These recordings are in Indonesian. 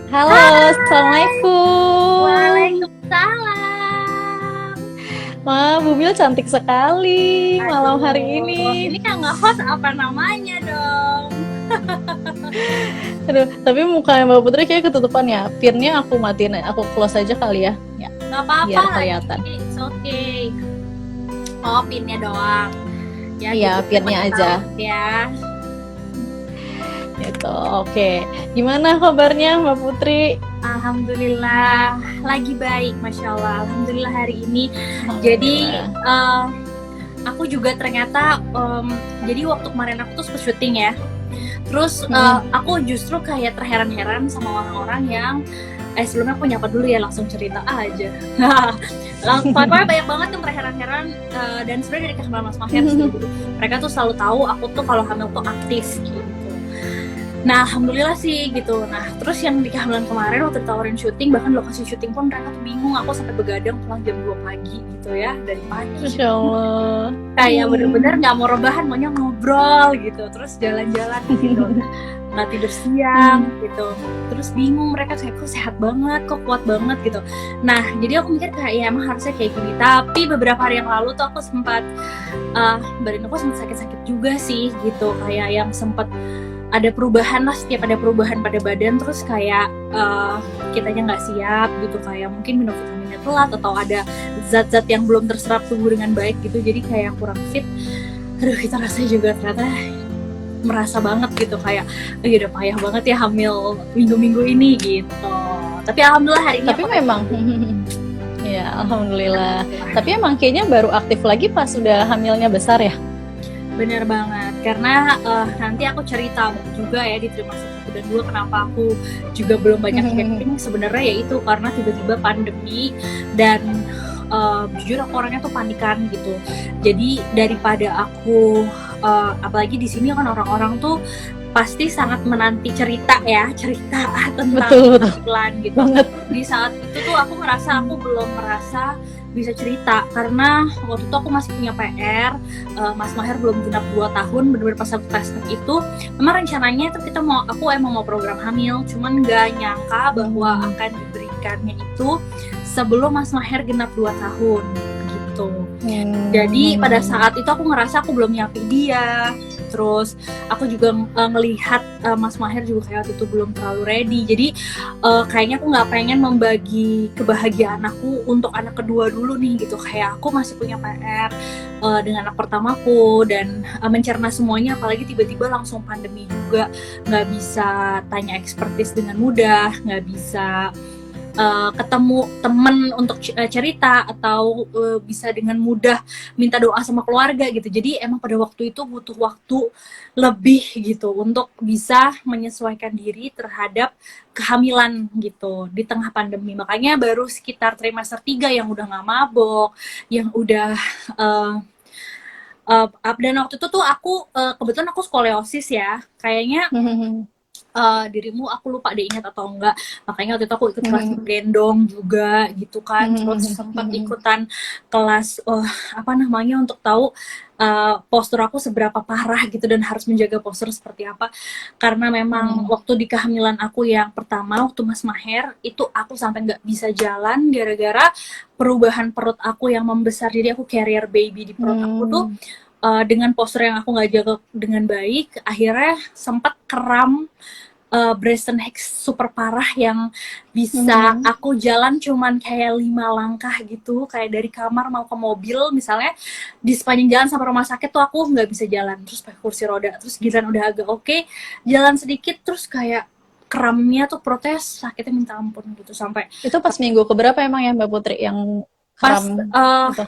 Halo, Assalamualaikum. Waalaikumsalam. Wah, Bumil cantik sekali malam hari Aduh, ini. ini yang nge-host apa namanya dong? Aduh, tapi mukanya Mbak Putri kayak ketutupan ya. Pinnya aku matiin, aku close aja kali ya. Ya, Gak apa-apa biar lagi, kelihatan. it's okay. Oh, pinnya doang. Ya, Iya, gitu pinnya aja. ya. Gitu. Oke. Gimana kabarnya Mbak Putri? Alhamdulillah, lagi baik, Masya Allah. Alhamdulillah hari ini. Jadi, Alhamdulillah. aku juga ternyata, jadi waktu kemarin aku tuh syuting ya. Terus aku justru kayak terheran-heran sama orang-orang yang sebelumnya aku nyapa dulu ya, langsung cerita aja. Pokoknya banyak banget yang terheran-heran, dan sebenarnya dari kehamilan Mas Maher sih. Mereka tuh selalu tahu aku tuh kalau hamil tuh aktif gitu. Nah, alhamdulillah sih gitu. Nah, terus yang di kehamilan kemarin waktu ditawarin syuting, bahkan lokasi syuting pun mereka tuh bingung. Aku sampai begadang pulang jam 2 pagi gitu ya, dari pagi. Masya Allah. Kayak bener-bener gak mau rebahan, maunya ngobrol gitu. Terus jalan-jalan gitu. Nggak tidur siang gitu. Terus bingung mereka kayak kok sehat banget, kok kuat banget gitu. Nah, jadi aku mikir kayak ya emang harusnya kayak gini. Tapi beberapa hari yang lalu tuh aku sempat badan aku sempat sakit-sakit juga sih gitu. Kayak yang sempat ada perubahan lah, setiap ada perubahan pada badan terus kayak kitanya nggak siap gitu, kayak mungkin minum vitaminnya telat atau ada zat-zat yang belum terserap tubuh dengan baik gitu, jadi kayak kurang fit. Aduh, kita rasanya juga ternyata merasa banget gitu kayak udah payah banget ya hamil minggu-minggu ini gitu. Tapi alhamdulillah hari ini Tapi memang ya alhamdulillah. Tapi emang kayaknya baru aktif lagi pas sudah hamilnya besar ya. Bener banget, karena nanti aku cerita juga ya di trimester 1 dan 2 kenapa aku juga belum banyak chatting. Sebenarnya ya itu karena tiba-tiba pandemi dan jujur aku orangnya tuh panikan gitu. Jadi daripada aku apalagi di sini kan orang-orang tuh pasti sangat menanti cerita tentang Betul. iklan gitu. Banget. Di saat itu tuh aku ngerasa aku belum merasa bisa cerita karena waktu itu aku masih punya PR. Mas Maher belum genap 2 tahun, bener-bener pas aku testing itu memang rencananya itu aku emang mau program hamil, cuman gak nyangka bahwa akan diberikannya itu sebelum Mas Maher genap 2 tahun gitu. Jadi pada saat itu aku ngerasa aku belum nyiapin dia. Terus aku juga ngelihat Mas Maher juga kayak waktu itu belum terlalu ready. Jadi kayaknya aku nggak pengen membagi kebahagiaan aku untuk anak kedua dulu nih gitu. Kayak aku masih punya PR dengan anak pertamaku dan mencerna semuanya. Apalagi tiba-tiba langsung pandemi juga, nggak bisa tanya ekspertis dengan mudah, nggak bisa ketemu temen untuk cerita atau bisa dengan mudah minta doa sama keluarga gitu. Jadi emang pada waktu itu butuh waktu lebih gitu untuk bisa menyesuaikan diri terhadap kehamilan gitu di tengah pandemi. Makanya baru sekitar trimester 3 yang udah gak mabok, yang udah dan waktu itu tuh aku kebetulan aku skoliosis ya. Kayaknya dirimu aku lupa deh ingat atau enggak, makanya waktu itu aku ikut kelas gendong juga gitu kan. Terus sempat ikutan kelas apa namanya untuk tahu postur aku seberapa parah gitu dan harus menjaga postur seperti apa, karena memang waktu di kehamilan aku yang pertama waktu Mas Maher itu aku sampai nggak bisa jalan gara-gara perubahan perut aku yang membesar. Jadi aku carrier baby di perut aku tuh dengan postur yang aku nggak jaga dengan baik, akhirnya sempat kram Brazen Hex super parah yang bisa aku jalan cuman kayak 5 langkah gitu, kayak dari kamar mau ke mobil misalnya, di sepanjang jalan sampai rumah sakit tuh aku nggak bisa jalan, terus pakai kursi roda. Terus giliran udah agak oke, jalan sedikit terus kayak kramnya tuh protes, sakitnya minta ampun gitu. Sampai itu pas minggu keberapa emang ya Mbak Putri yang pas kram itu?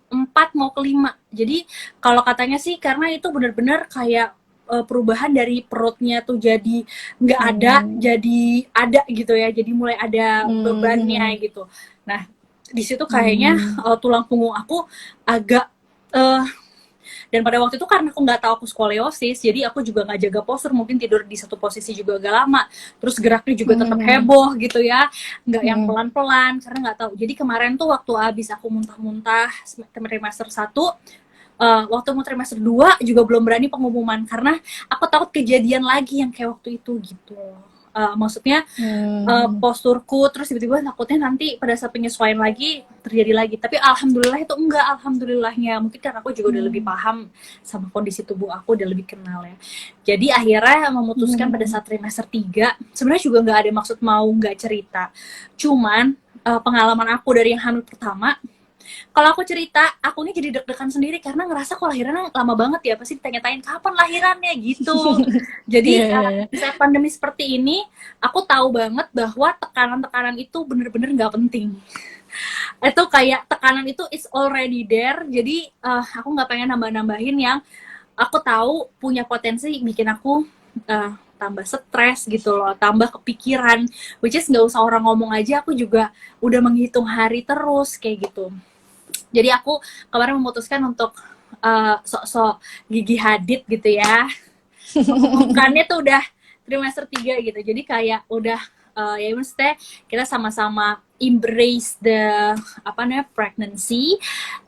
4 mau ke 5. Jadi kalau katanya sih karena itu benar-benar kayak perubahan dari perutnya tuh jadi nggak ada, jadi ada gitu ya. Jadi mulai ada bebannya gitu. Nah, di situ kayaknya tulang punggung aku agak dan pada waktu itu karena aku nggak tahu aku skoliosis, jadi aku juga nggak jaga postur, mungkin tidur di satu posisi juga agak lama, terus geraknya juga tetap heboh gitu ya, nggak yang pelan-pelan karena nggak tahu. Jadi kemarin tuh waktu abis aku muntah-muntah trimester 1, waktu mau trimester 2 juga belum berani pengumuman karena aku takut kejadian lagi yang kayak waktu itu gitu. Maksudnya posturku, terus tiba-tiba takutnya nanti pada saat penyesuaian lagi terjadi lagi. Tapi alhamdulillah itu enggak, alhamdulillahnya. Mungkin karena aku juga udah lebih paham sama kondisi tubuh aku, udah lebih kenal ya. Jadi akhirnya memutuskan pada saat trimester 3, sebenarnya juga nggak ada maksud mau nggak cerita. Cuman pengalaman aku dari yang hamil pertama, kalau aku cerita, aku ini jadi deg-degan sendiri karena ngerasa kok lahirannya lama banget ya, pasti ditanya-tanyain kapan lahirannya gitu. Jadi di saat pandemi seperti ini, aku tahu banget bahwa tekanan-tekanan itu bener-bener nggak penting. Itu kayak tekanan itu is already there, jadi aku nggak pengen nambah-nambahin yang aku tahu punya potensi bikin aku tambah stres gitu loh, tambah kepikiran, which is nggak usah orang ngomong aja, aku juga udah menghitung hari terus kayak gitu. Jadi aku kemarin memutuskan untuk sok-sok Gigi Hadid gitu ya. Bukannya tuh udah trimester 3 gitu. Jadi kayak udah ya maksudnya kita sama-sama embrace the pregnancy,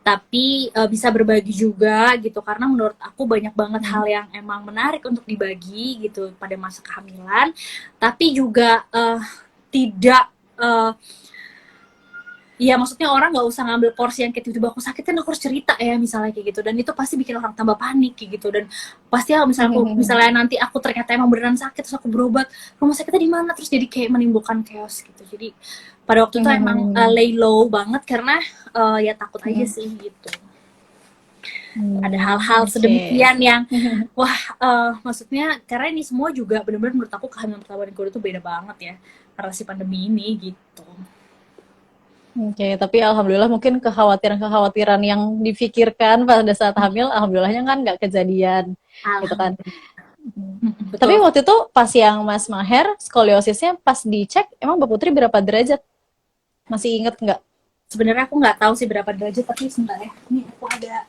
tapi bisa berbagi juga gitu, karena menurut aku banyak banget hal yang emang menarik untuk dibagi gitu pada masa kehamilan, tapi juga tidak iya, maksudnya orang nggak usah ngambil porsi yang kayak tiba-tiba aku sakit kan aku harus cerita ya misalnya kayak gitu, dan itu pasti bikin orang tambah panik kayak gitu. Dan pasti misalnya nanti aku ternyata emang beneran sakit terus aku berobat, rumah sakitnya di mana, terus jadi kayak menimbulkan chaos gitu. Jadi pada waktu itu emang lay low banget karena ya takut aja sih gitu. Ada hal-hal sedemikian yang wah maksudnya karena ini semua juga benar-benar menurut aku kehamilan pertama dan kedua itu beda banget ya karena si pandemi ini gitu. Oke, tapi alhamdulillah mungkin kekhawatiran-kekhawatiran yang difikirkan pada saat hamil, alhamdulillahnya kan nggak kejadian, gitu kan. Tapi waktu itu pas yang Mas Maher, skoliosisnya pas dicek, emang Mbak Putri berapa derajat? Masih inget nggak? Sebenarnya aku nggak tahu sih berapa derajat, tapi sebentar ya. Ini aku ada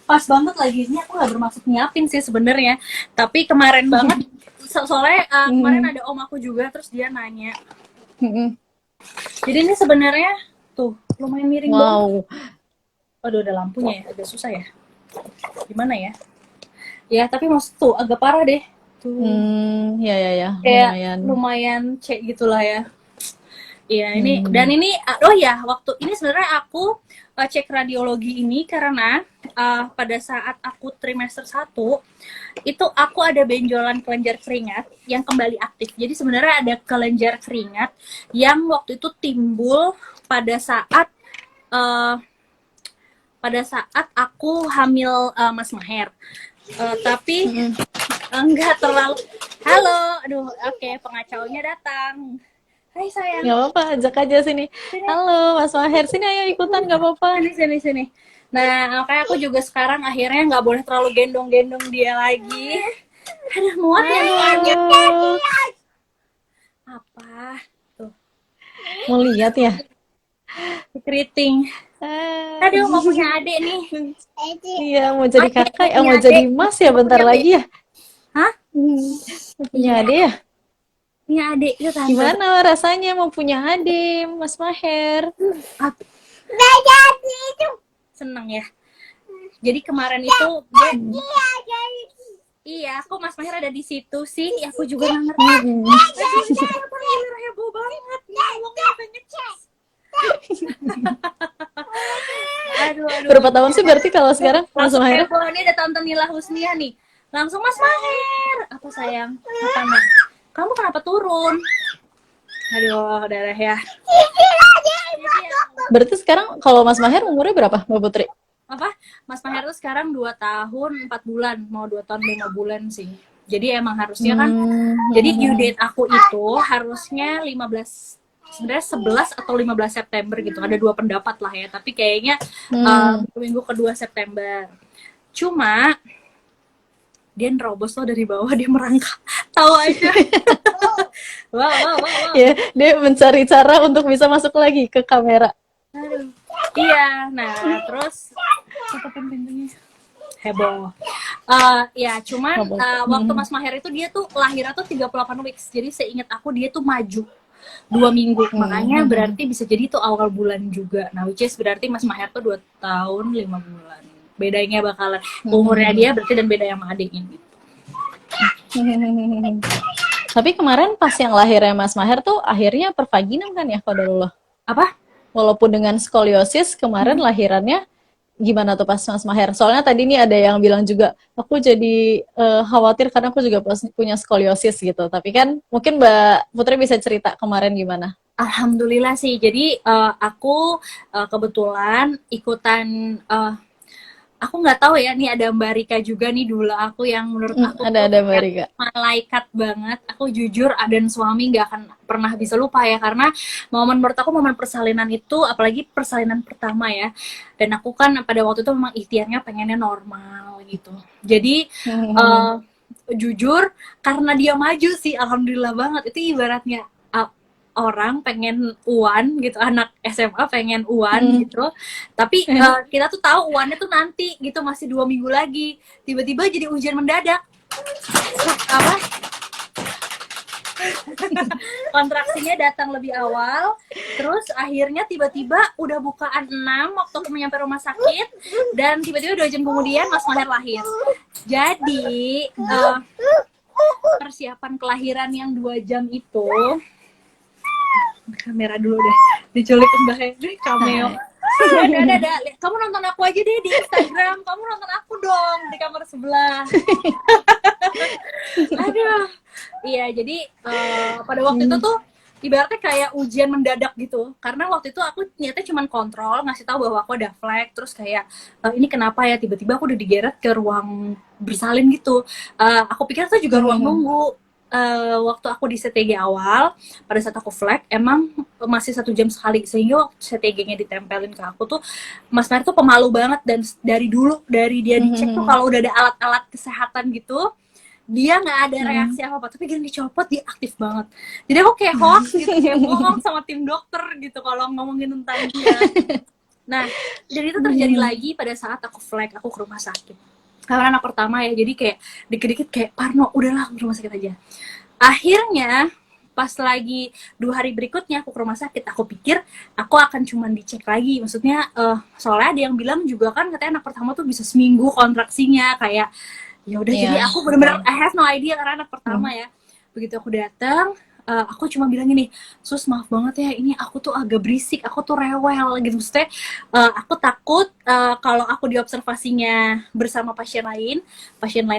pas banget lagi, ini aku nggak bermaksud nyiapin sih sebenarnya. Tapi kemarin banget, soalnya kemarin ada om aku juga, terus dia nanya. Jadi ini sebenarnya tuh lumayan miring banget. Waduh, ada lampunya ya, agak susah ya. Gimana ya? Ya, tapi maksud tuh agak parah deh. Tuh. Ya. Kayak lumayan cek gitulah ya. Iya, ini dan ini oh ya, waktu ini sebenarnya aku cek radiologi ini karena pada saat aku trimester 1 itu aku ada benjolan kelenjar keringat yang kembali aktif. Jadi sebenarnya ada kelenjar keringat yang waktu itu timbul pada saat aku hamil Mas Maher. Tapi enggak terlalu. Halo, aduh, oke, pengacaunya datang. Hai sayang. Gak apa-apa, ajak aja sini. Halo Mas Maher, sini ayo ikutan, gak apa-apa. Sini. Nah, kayak aku juga sekarang akhirnya nggak boleh terlalu gendong-gendong dia lagi. Aduh, muat ya. Apa? Tuh. Mau lihat ya? Keriting. Aduh, mau punya adik nih. Iya, mau jadi kakak, mau jadi mas ya bentar lagi ya. Hah? Punya adik ya? Punya adik itu tante. Gimana rasanya mau punya adik, Mas Maher? Seneng ya. Jadi kemarin itu iya, kok Mas Maher ada di situ sih? Aku juga nggak ngerti. Heboh banget. Aduh. Berapa tahun sih berarti kalau sekarang Mas Maher? Ini ada Tante Nila Husnia nih. Langsung Mas Maher. Apa sayang? Apa nak? Kamu kenapa turun? Aduh, darah ya. Berarti sekarang kalau Mas Maher umurnya berapa, Mbak Putri? Apa? Mas Maher tuh sekarang 2 tahun 4 bulan, mau 2 tahun 5 bulan sih. Jadi emang harusnya kan, jadi due date aku itu harusnya 15, sebenarnya 11 atau 15 September gitu. Ada 2 pendapat lah ya, tapi kayaknya minggu kedua September. Cuma dia nerobos loh dari bawah, dia merangkak. Tahu aja. Wow. Ya, dia mencari cara untuk bisa masuk lagi ke kamera. Aduh. Iya, nah terus tutupin pintunya. Heboh. Ya cuman waktu Mas Maher itu dia tuh lahirnya tuh 38 weeks. Jadi seingat aku dia tuh maju 2 minggu. Makanya berarti bisa jadi itu awal bulan juga. Nah, which is berarti Mas Maher tuh 2 tahun 5 bulan. Bedanya bakalan umurnya dia berarti dan beda sama adiknya gitu. Tapi kemarin pas yang lahirnya Mas Maher tuh akhirnya pervaginam kan ya, qadarullah. Apa? Walaupun dengan skoliosis kemarin lahirannya gimana tuh pas Mas Maher? Soalnya tadi nih ada yang bilang juga aku jadi khawatir karena aku juga punya skoliosis gitu. Tapi kan mungkin Mbak Putri bisa cerita kemarin gimana? Alhamdulillah sih. Jadi aku kebetulan ikutan aku nggak tahu ya, nih ada Mbak Rika juga nih dulu aku yang menurut aku tuh Ada Mbak kayak Rika. malaikat banget. Aku jujur dan suami nggak akan pernah bisa lupa ya, karena menurut aku momen persalinan itu, apalagi persalinan pertama ya. Dan aku kan pada waktu itu memang ikhtiarnya pengennya normal gitu. Jadi uh, jujur karena dia maju sih, alhamdulillah banget. Itu ibaratnya orang pengen UAN gitu, anak SMA pengen UAN gitu, tapi kita tuh tahu UANnya tuh nanti gitu, masih 2 minggu lagi, tiba-tiba jadi ujian mendadak. Apa, kontraksinya datang lebih awal, terus akhirnya tiba-tiba udah bukaan 6 waktu aku nyampe rumah sakit, dan tiba-tiba 2 jam kemudian Mas Maher lahir. Jadi persiapan kelahiran yang 2 jam itu, kamera dulu deh, diculik Mbak Henry, cameo. Ada. Kamu nonton aku aja deh di Instagram, kamu nonton aku dong di kamar sebelah. Aduh, iya, jadi pada waktu itu tuh ibaratnya kayak ujian mendadak gitu, karena waktu itu aku ternyata cuma kontrol, ngasih tahu bahwa aku ada flek, terus kayak ini kenapa ya, tiba-tiba aku udah digeret ke ruang bersalin gitu. Aku pikir itu juga ruang nunggu. Waktu aku di CTG awal, pada saat aku flek, emang masih 1 jam sekali, sehingga waktu CTG-nya ditempelin ke aku tuh, Mas Maher tuh pemalu banget, dan dari dia dicek tuh kalau udah ada alat-alat kesehatan gitu, dia nggak ada reaksi apa-apa, tapi gini dicopot dia aktif banget. Jadi aku kayak hoax gitu, kayak bohong sama tim dokter gitu kalau ngomongin tentang dia. Nah, dan itu terjadi lagi pada saat aku flek, aku ke rumah sakit. Karena anak pertama ya, jadi kayak dikit-dikit kayak Parno, udahlah ke rumah sakit aja. Akhirnya pas lagi 2 hari berikutnya aku ke rumah sakit, aku pikir aku akan cuman dicek lagi, maksudnya soalnya ada yang bilang juga kan katanya anak pertama tuh bisa seminggu kontraksinya, kayak ya udah. Jadi aku benar-benar I have no idea karena anak pertama ya. Begitu aku datang, aku cuma bilang gini, sus maaf banget ya, ini aku tuh agak berisik, aku tuh rewel gitu, maksudnya aku takut kalau aku diobservasinya bersama pasien lain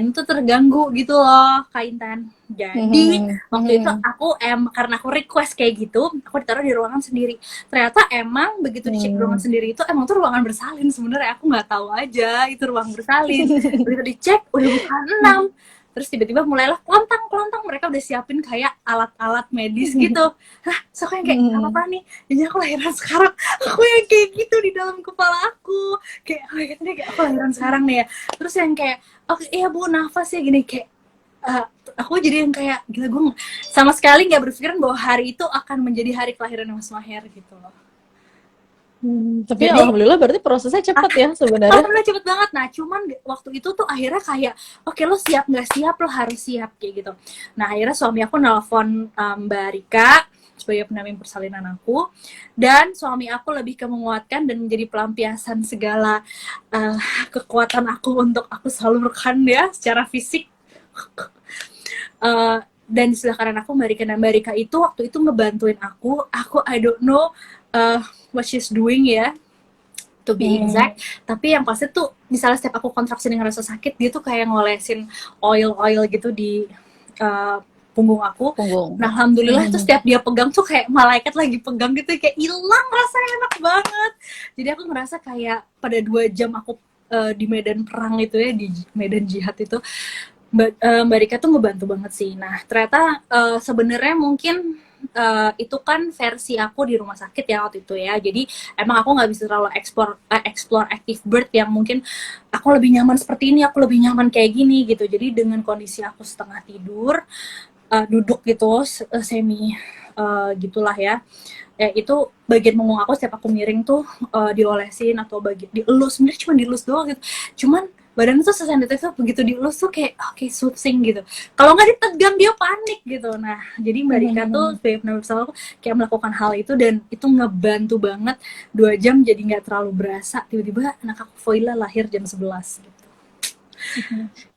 itu terganggu gitu loh, Kak Intan. Jadi waktu itu aku karena aku request kayak gitu, aku ditaruh di ruangan sendiri. Ternyata emang begitu dicek ruangan sendiri itu emang tuh ruangan bersalin, sebenarnya aku nggak tahu aja itu ruang bersalin. Begitu dicek udah bukan 6, terus tiba-tiba mulailah kelontang, mereka udah siapin kayak alat-alat medis gitu. Hah, so kayak apa nih, jadi aku lahiran sekarang, aku yang kayak gitu di dalam kepala aku, kayak oh ya kayak aku lahiran sekarang nih ya. Terus yang kayak oh iya Bu, nafas ya gini, kayak aku jadi yang kayak gila, gue sama sekali nggak berpikiran bahwa hari itu akan menjadi hari kelahiran Mas Maher gitu loh. Tapi jadi, alhamdulillah berarti prosesnya cepat ya sebenarnya. Alhamdulillah cepet banget. Nah cuman waktu itu tuh akhirnya kayak oke, lo siap nggak siap, lo harus siap kayak gitu. Nah akhirnya suami aku nelfon Mbak Rika sebagai pendamping persalinan aku, dan suami aku lebih ke menguatkan dan menjadi pelampiasan segala kekuatan aku untuk aku selalu rekan ya secara fisik. Dan di sebelah kanan aku Mbak Rika, dan Mbak Rika itu waktu itu ngebantuin aku I don't know what she's doing ya, to be exact. Tapi yang pasti tuh misalnya setiap aku kontraksi dengan rasa sakit, dia tuh kayak ngolesin oil gitu di punggung aku. Nah alhamdulillah tuh setiap dia pegang tuh kayak malaikat lagi pegang gitu, kayak hilang, rasanya enak banget. Jadi aku ngerasa kayak pada 2 jam aku di medan perang itu ya, di medan jihad itu, Mbak Rika tuh ngebantu banget sih. Nah ternyata sebenarnya mungkin itu kan versi aku di rumah sakit ya waktu itu ya. Jadi emang aku nggak bisa terlalu explore active birth yang mungkin aku lebih nyaman seperti ini, aku lebih nyaman kayak gini gitu. Jadi dengan kondisi aku setengah tidur, duduk gitu, semi gitulah ya. Itu bagian punggung aku setiap aku miring tuh diolesin atau dielus, sebenarnya cuma dielus doang gitu. Cuman badan tuh sesensitif tuh, begitu dielus tuh kayak oke, soothing gitu. Kalau nggak ditegang dia panik gitu. Nah jadi Mbak Rika tuh sebagai pendamping persalinan aku kayak melakukan hal itu, dan itu ngebantu banget. 2 jam jadi nggak terlalu berasa. Tiba-tiba anak aku Foila lahir jam 11 gitu.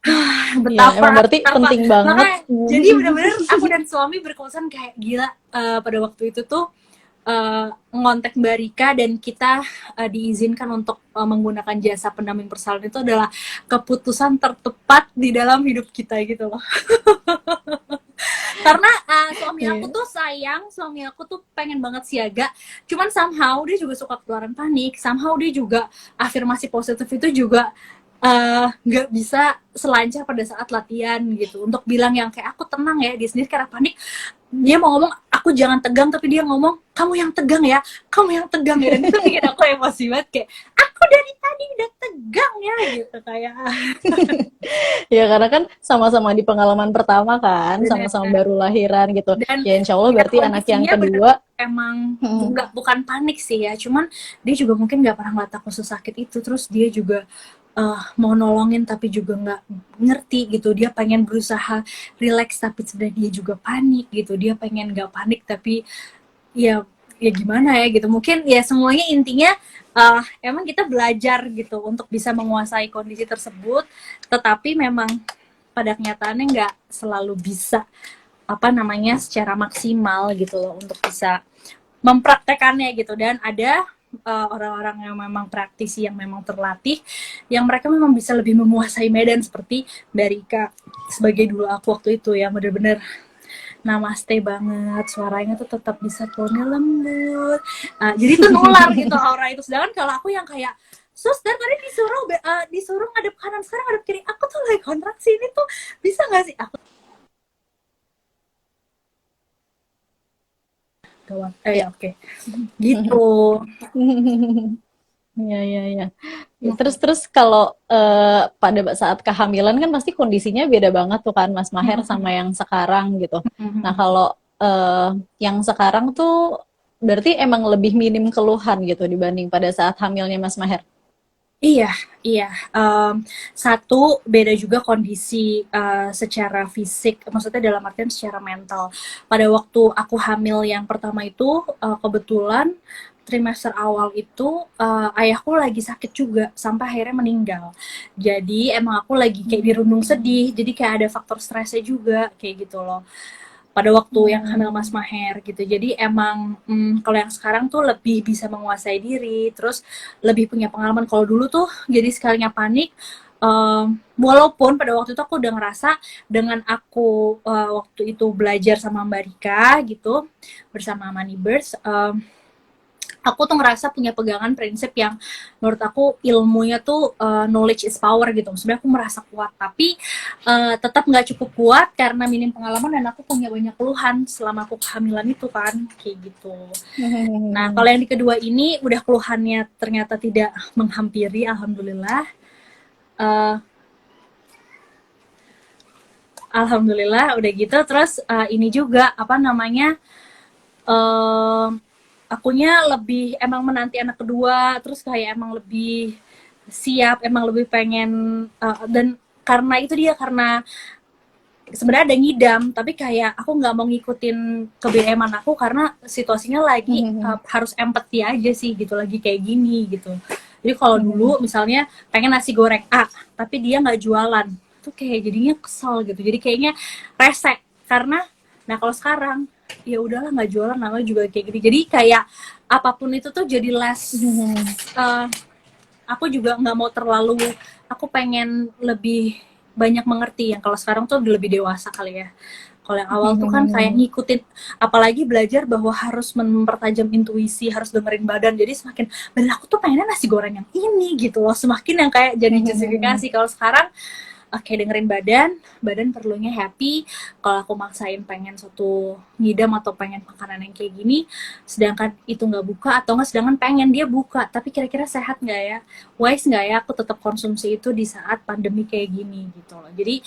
Ya, emang betapa berarti betapa penting banget. makanya jadi benar-benar aku dan suami berkosan kayak gila. Pada waktu itu tuh ngontak Mbak Rika dan kita diizinkan untuk menggunakan jasa pendamping persalinan itu adalah keputusan tertepat di dalam hidup kita gitu loh. Karena suami aku Iya. tuh sayang, suami aku tuh pengen banget siaga, cuman somehow dia juga suka keluaran panik, somehow dia juga afirmasi positif itu juga nggak bisa selancar pada saat latihan gitu. Untuk bilang yang kayak aku tenang ya, dia sendiri karena panik, dia mau ngomong aku jangan tegang, tapi dia ngomong kamu yang tegang ya, kamu yang tegang ya, dan itu bikin aku emosi banget kayak aku dari tadi udah tegang ya gitu kayak Ya karena kan sama-sama di pengalaman pertama kan, bener. sama-sama baru lahiran gitu. Dan Ya insya Allah ya berarti anak yang kondisinya bener kedua, emang hmm, bukan panik sih ya, cuman dia juga mungkin nggak pernah ngeliat aku sesakit itu, terus dia juga mau nolongin tapi juga nggak ngerti gitu, dia pengen berusaha relax tapi sebenarnya dia juga panik gitu, dia pengen nggak panik tapi ya ya gimana ya gitu, mungkin ya semuanya intinya emang kita belajar gitu untuk bisa menguasai kondisi tersebut, tetapi memang pada kenyataannya nggak selalu bisa apa namanya secara maksimal gitu loh untuk bisa mempraktekannya gitu. Dan ada orang-orang yang memang praktisi yang memang terlatih yang mereka memang bisa lebih menguasai medan seperti dari Kak sebagai dulu aku waktu itu yang bener-bener namaste banget, suaranya tuh tetap bisa tonnya lembut, jadi tuh nular gitu aura itu. Sedangkan kalau aku yang kayak sus dan tadi disuruh ngadep kanan sekarang ngadep kiri, aku tuh lagi kontraksi, ini tuh bisa nggak sih aku gawat ya. ya oke gitu. Ya, ya, ya. Terus kalau pada saat kehamilan kan pasti kondisinya beda banget tuh kan Mas Maher sama yang sekarang gitu. Nah kalau yang sekarang tuh berarti emang lebih minim keluhan gitu dibanding pada saat hamilnya Mas Maher. Iya, iya. Satu, beda juga kondisi secara fisik, maksudnya dalam artian secara mental. Pada waktu aku hamil yang pertama itu, kebetulan trimester awal itu ayahku lagi sakit juga sampai akhirnya meninggal. Jadi emang aku lagi kayak dirundung sedih, jadi kayak ada faktor stresnya juga kayak gitu loh pada waktu yang hamil Mas Maher gitu. Jadi emang kalau yang sekarang tuh lebih bisa menguasai diri, terus lebih punya pengalaman. Kalau dulu tuh jadi sekalinya panik, walaupun pada waktu itu aku udah ngerasa dengan aku waktu itu belajar sama Mbak Rika gitu bersama Moneybirds, aku tuh ngerasa punya pegangan prinsip yang menurut aku ilmunya tuh knowledge is power gitu. Sebenarnya aku merasa kuat, tapi tetap nggak cukup kuat karena minim pengalaman dan aku punya banyak keluhan selama aku kehamilan itu kan, kayak gitu. Nah, kalau yang di kedua ini udah keluhannya ternyata tidak menghampiri, alhamdulillah. Eh, alhamdulillah udah gitu. Terus ini juga apa namanya? eh akunya lebih emang menanti anak kedua, terus kayak emang lebih siap, emang lebih pengen dan karena itu dia, karena sebenarnya ada ngidam tapi kayak aku nggak mau ngikutin kebereman aku karena situasinya lagi harus empati aja sih gitu, lagi kayak gini gitu. Jadi kalau dulu misalnya pengen nasi goreng A tapi dia nggak jualan, tuh kayak jadinya kesel gitu, jadi kayaknya resek karena nah kalau sekarang ya udahlah nggak jualan namanya juga kayak gini, jadi kayak apapun itu tuh jadi less uh, aku juga nggak mau terlalu, aku pengen lebih banyak mengerti, yang kalau sekarang tuh lebih dewasa kali ya. Kalau yang awal tuh kan kayak ngikutin, apalagi belajar bahwa harus mempertajam intuisi, harus dengerin badan, jadi semakin badan aku tuh pengennya nasi goreng yang ini gitu loh, semakin yang kayak jadi justifikasi. Kalau sekarang oke, dengerin badan, badan perlunya happy. Kalau aku maksain pengen suatu ngidam atau pengen makanan yang kayak gini, sedangkan itu nggak buka, atau nggak sedangkan pengen dia buka, tapi kira-kira sehat nggak ya, wise nggak ya aku tetap konsumsi itu di saat pandemi kayak gini gitu loh. Jadi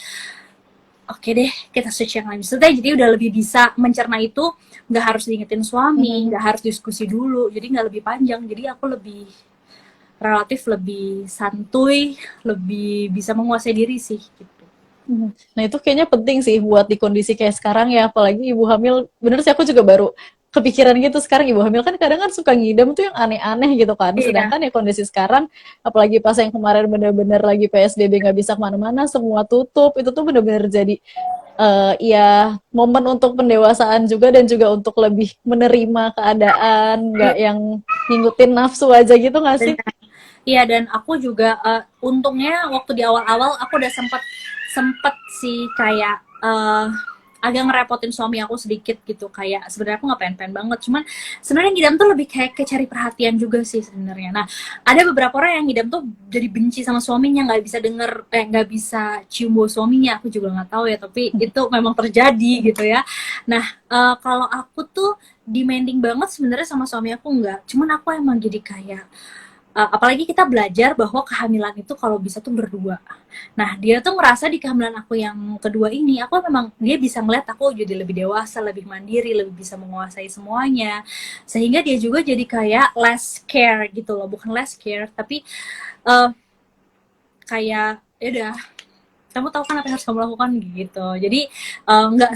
oke deh, kita switch yang lain. Maksudnya jadi udah lebih bisa mencerna itu, nggak harus diingetin suami, nggak harus diskusi dulu, jadi nggak lebih panjang. Jadi aku lebih relatif lebih santuy, lebih bisa menguasai diri sih gitu. Nah itu kayaknya penting sih buat di kondisi kayak sekarang ya, apalagi ibu hamil. Bener sih aku juga baru kepikiran gitu sekarang ibu hamil kan kadang kan suka ngidam tuh yang aneh-aneh gitu kan. Iya, Sedangkan ya kondisi sekarang, apalagi pas yang kemarin bener-bener lagi PSBB nggak bisa kemana-mana, semua tutup, itu tuh bener-bener jadi ya momen untuk pendewasaan juga dan juga untuk lebih menerima keadaan, nggak iya, yang ngikutin nafsu aja gitu nggak sih? benar. Iya, dan aku juga untungnya waktu di awal-awal aku udah sempet sempet sih kayak agak ngerepotin suami aku sedikit gitu, kayak sebenarnya aku nggak pengen-pengen banget, cuman sebenarnya ngidam tuh lebih kayak cari perhatian juga sih sebenarnya. Nah, ada beberapa orang yang ngidam tuh jadi benci sama suaminya, nggak bisa denger, nggak bisa cium bau suaminya. Aku juga nggak tahu ya, tapi itu memang terjadi gitu ya. Nah, kalau aku tuh demanding banget sebenarnya sama suami aku nggak, cuman aku emang jadi kayak apalagi kita belajar bahwa kehamilan itu kalau bisa tuh berdua. Nah, dia tuh ngerasa di kehamilan aku yang kedua ini, aku memang dia bisa ngeliat aku jadi lebih dewasa, lebih mandiri, lebih bisa menguasai semuanya. Sehingga dia juga jadi kayak less care gitu loh, bukan less care, tapi uh, kayak ya udah, kamu tahu kan apa yang harus kamu lakukan gitu. Jadi nggak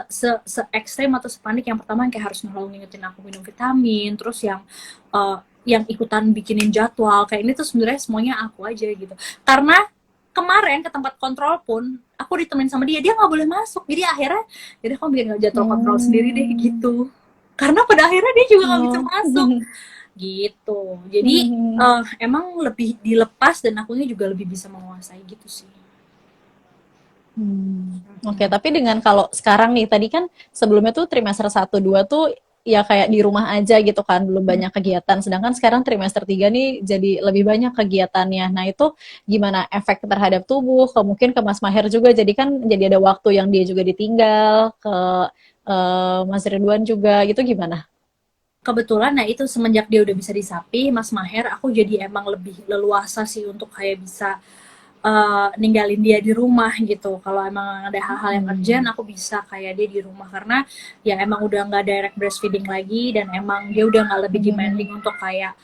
se ekstrem atau sepanik yang pertama yang kayak harus selalu ngingetin aku minum vitamin, terus yang ikutan bikinin jadwal kayak ini tuh sebenarnya semuanya aku aja gitu. Karena kemarin ke tempat kontrol pun aku ditemenin sama dia, dia nggak boleh masuk, jadi akhirnya jadi aku bikin jadwal kontrol sendiri deh Hmm. gitu. Karena pada akhirnya dia juga nggak bisa Oh. masuk gitu. Jadi emang lebih dilepas dan akunya juga lebih bisa menguasai gitu sih. Oke, tapi dengan kalau sekarang nih, tadi kan sebelumnya tuh trimester 1, 2 tuh ya kayak di rumah aja gitu kan, belum banyak kegiatan. Sedangkan sekarang trimester 3 nih jadi lebih banyak kegiatannya. Nah, itu gimana efek terhadap tubuh, mungkin ke Mas Maher juga, jadi kan jadi ada waktu yang dia juga ditinggal, ke Mas Ridwan juga, gitu gimana? Kebetulan, nah itu semenjak dia udah bisa disapi, Mas Maher, aku jadi emang lebih leluasa sih untuk kayak bisa ninggalin dia di rumah gitu. Kalau emang ada hal-hal yang urgent, aku bisa kayak dia di rumah karena ya emang udah nggak direct breastfeeding lagi dan emang dia udah nggak lebih demanding untuk kayak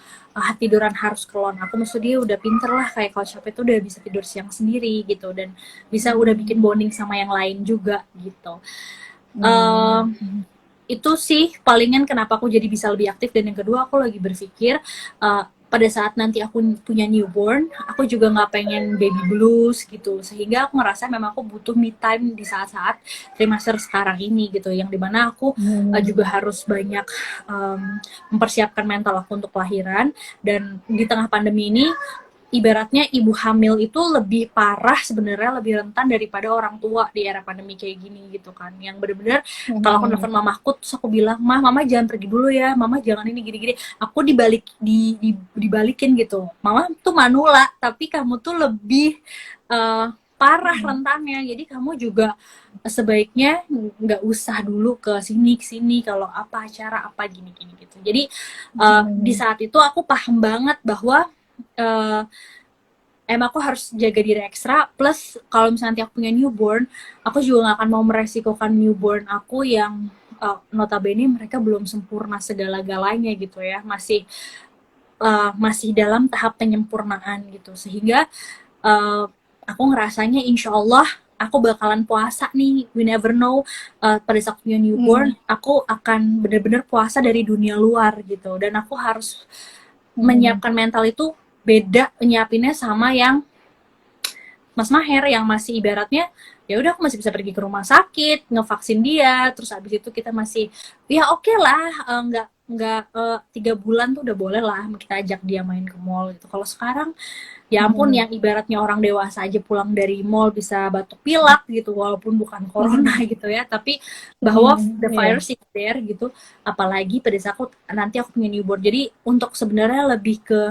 tiduran harus kelon. Aku maksud dia udah pinter lah kayak kalau capek tuh udah bisa tidur siang sendiri gitu dan bisa udah bikin bonding sama yang lain juga gitu. Hmm. Uh, itu sih palingan kenapa aku jadi bisa lebih aktif, dan yang kedua aku lagi berpikir pada saat nanti aku punya newborn aku juga nggak pengen baby blues gitu, sehingga aku ngerasa memang aku butuh me time di saat-saat trimester sekarang ini gitu, yang dimana aku juga Hmm. harus banyak mempersiapkan mental aku untuk kelahiran, dan di tengah pandemi ini ibaratnya ibu hamil itu lebih parah sebenarnya, lebih rentan daripada orang tua di era pandemi kayak gini gitu kan, yang bener-bener kalau aku Hmm. nelfon mamaku terus aku bilang, mama jangan pergi dulu ya, mama jangan ini gini-gini, aku dibalikin gitu, mama tuh manula tapi kamu tuh lebih parah rentannya, jadi kamu juga sebaiknya nggak usah dulu ke sini kalau apa acara apa gini-gini gitu. Jadi di Hmm. saat itu aku paham banget bahwa uh, emang aku harus jaga diri ekstra, plus kalau misalnya nanti aku punya newborn, aku juga gak akan mau meresikokan newborn aku yang notabene mereka belum sempurna segala-galanya gitu ya, masih dalam tahap penyempurnaan gitu, sehingga uh, aku ngerasanya insya Allah aku bakalan puasa nih, we never know, pada saat punya newborn Hmm. aku akan bener-bener puasa dari dunia luar gitu, dan aku harus Hmm. menyiapkan mental itu beda nyiapinnya sama yang Mas Maher yang masih ibaratnya ya udah aku masih bisa pergi ke rumah sakit ngevaksin dia, terus abis itu kita masih ya oke lah, nggak 3 bulan tuh udah boleh lah kita ajak dia main ke mall gitu. Kalau sekarang ya ampun, Hmm. yang ibaratnya orang dewasa aja pulang dari mall bisa batuk pilek gitu walaupun bukan corona Hmm. gitu ya, tapi bahwa Hmm. the Iya. virus is there gitu, apalagi pada saat nanti aku punya newborn. Jadi untuk sebenarnya lebih ke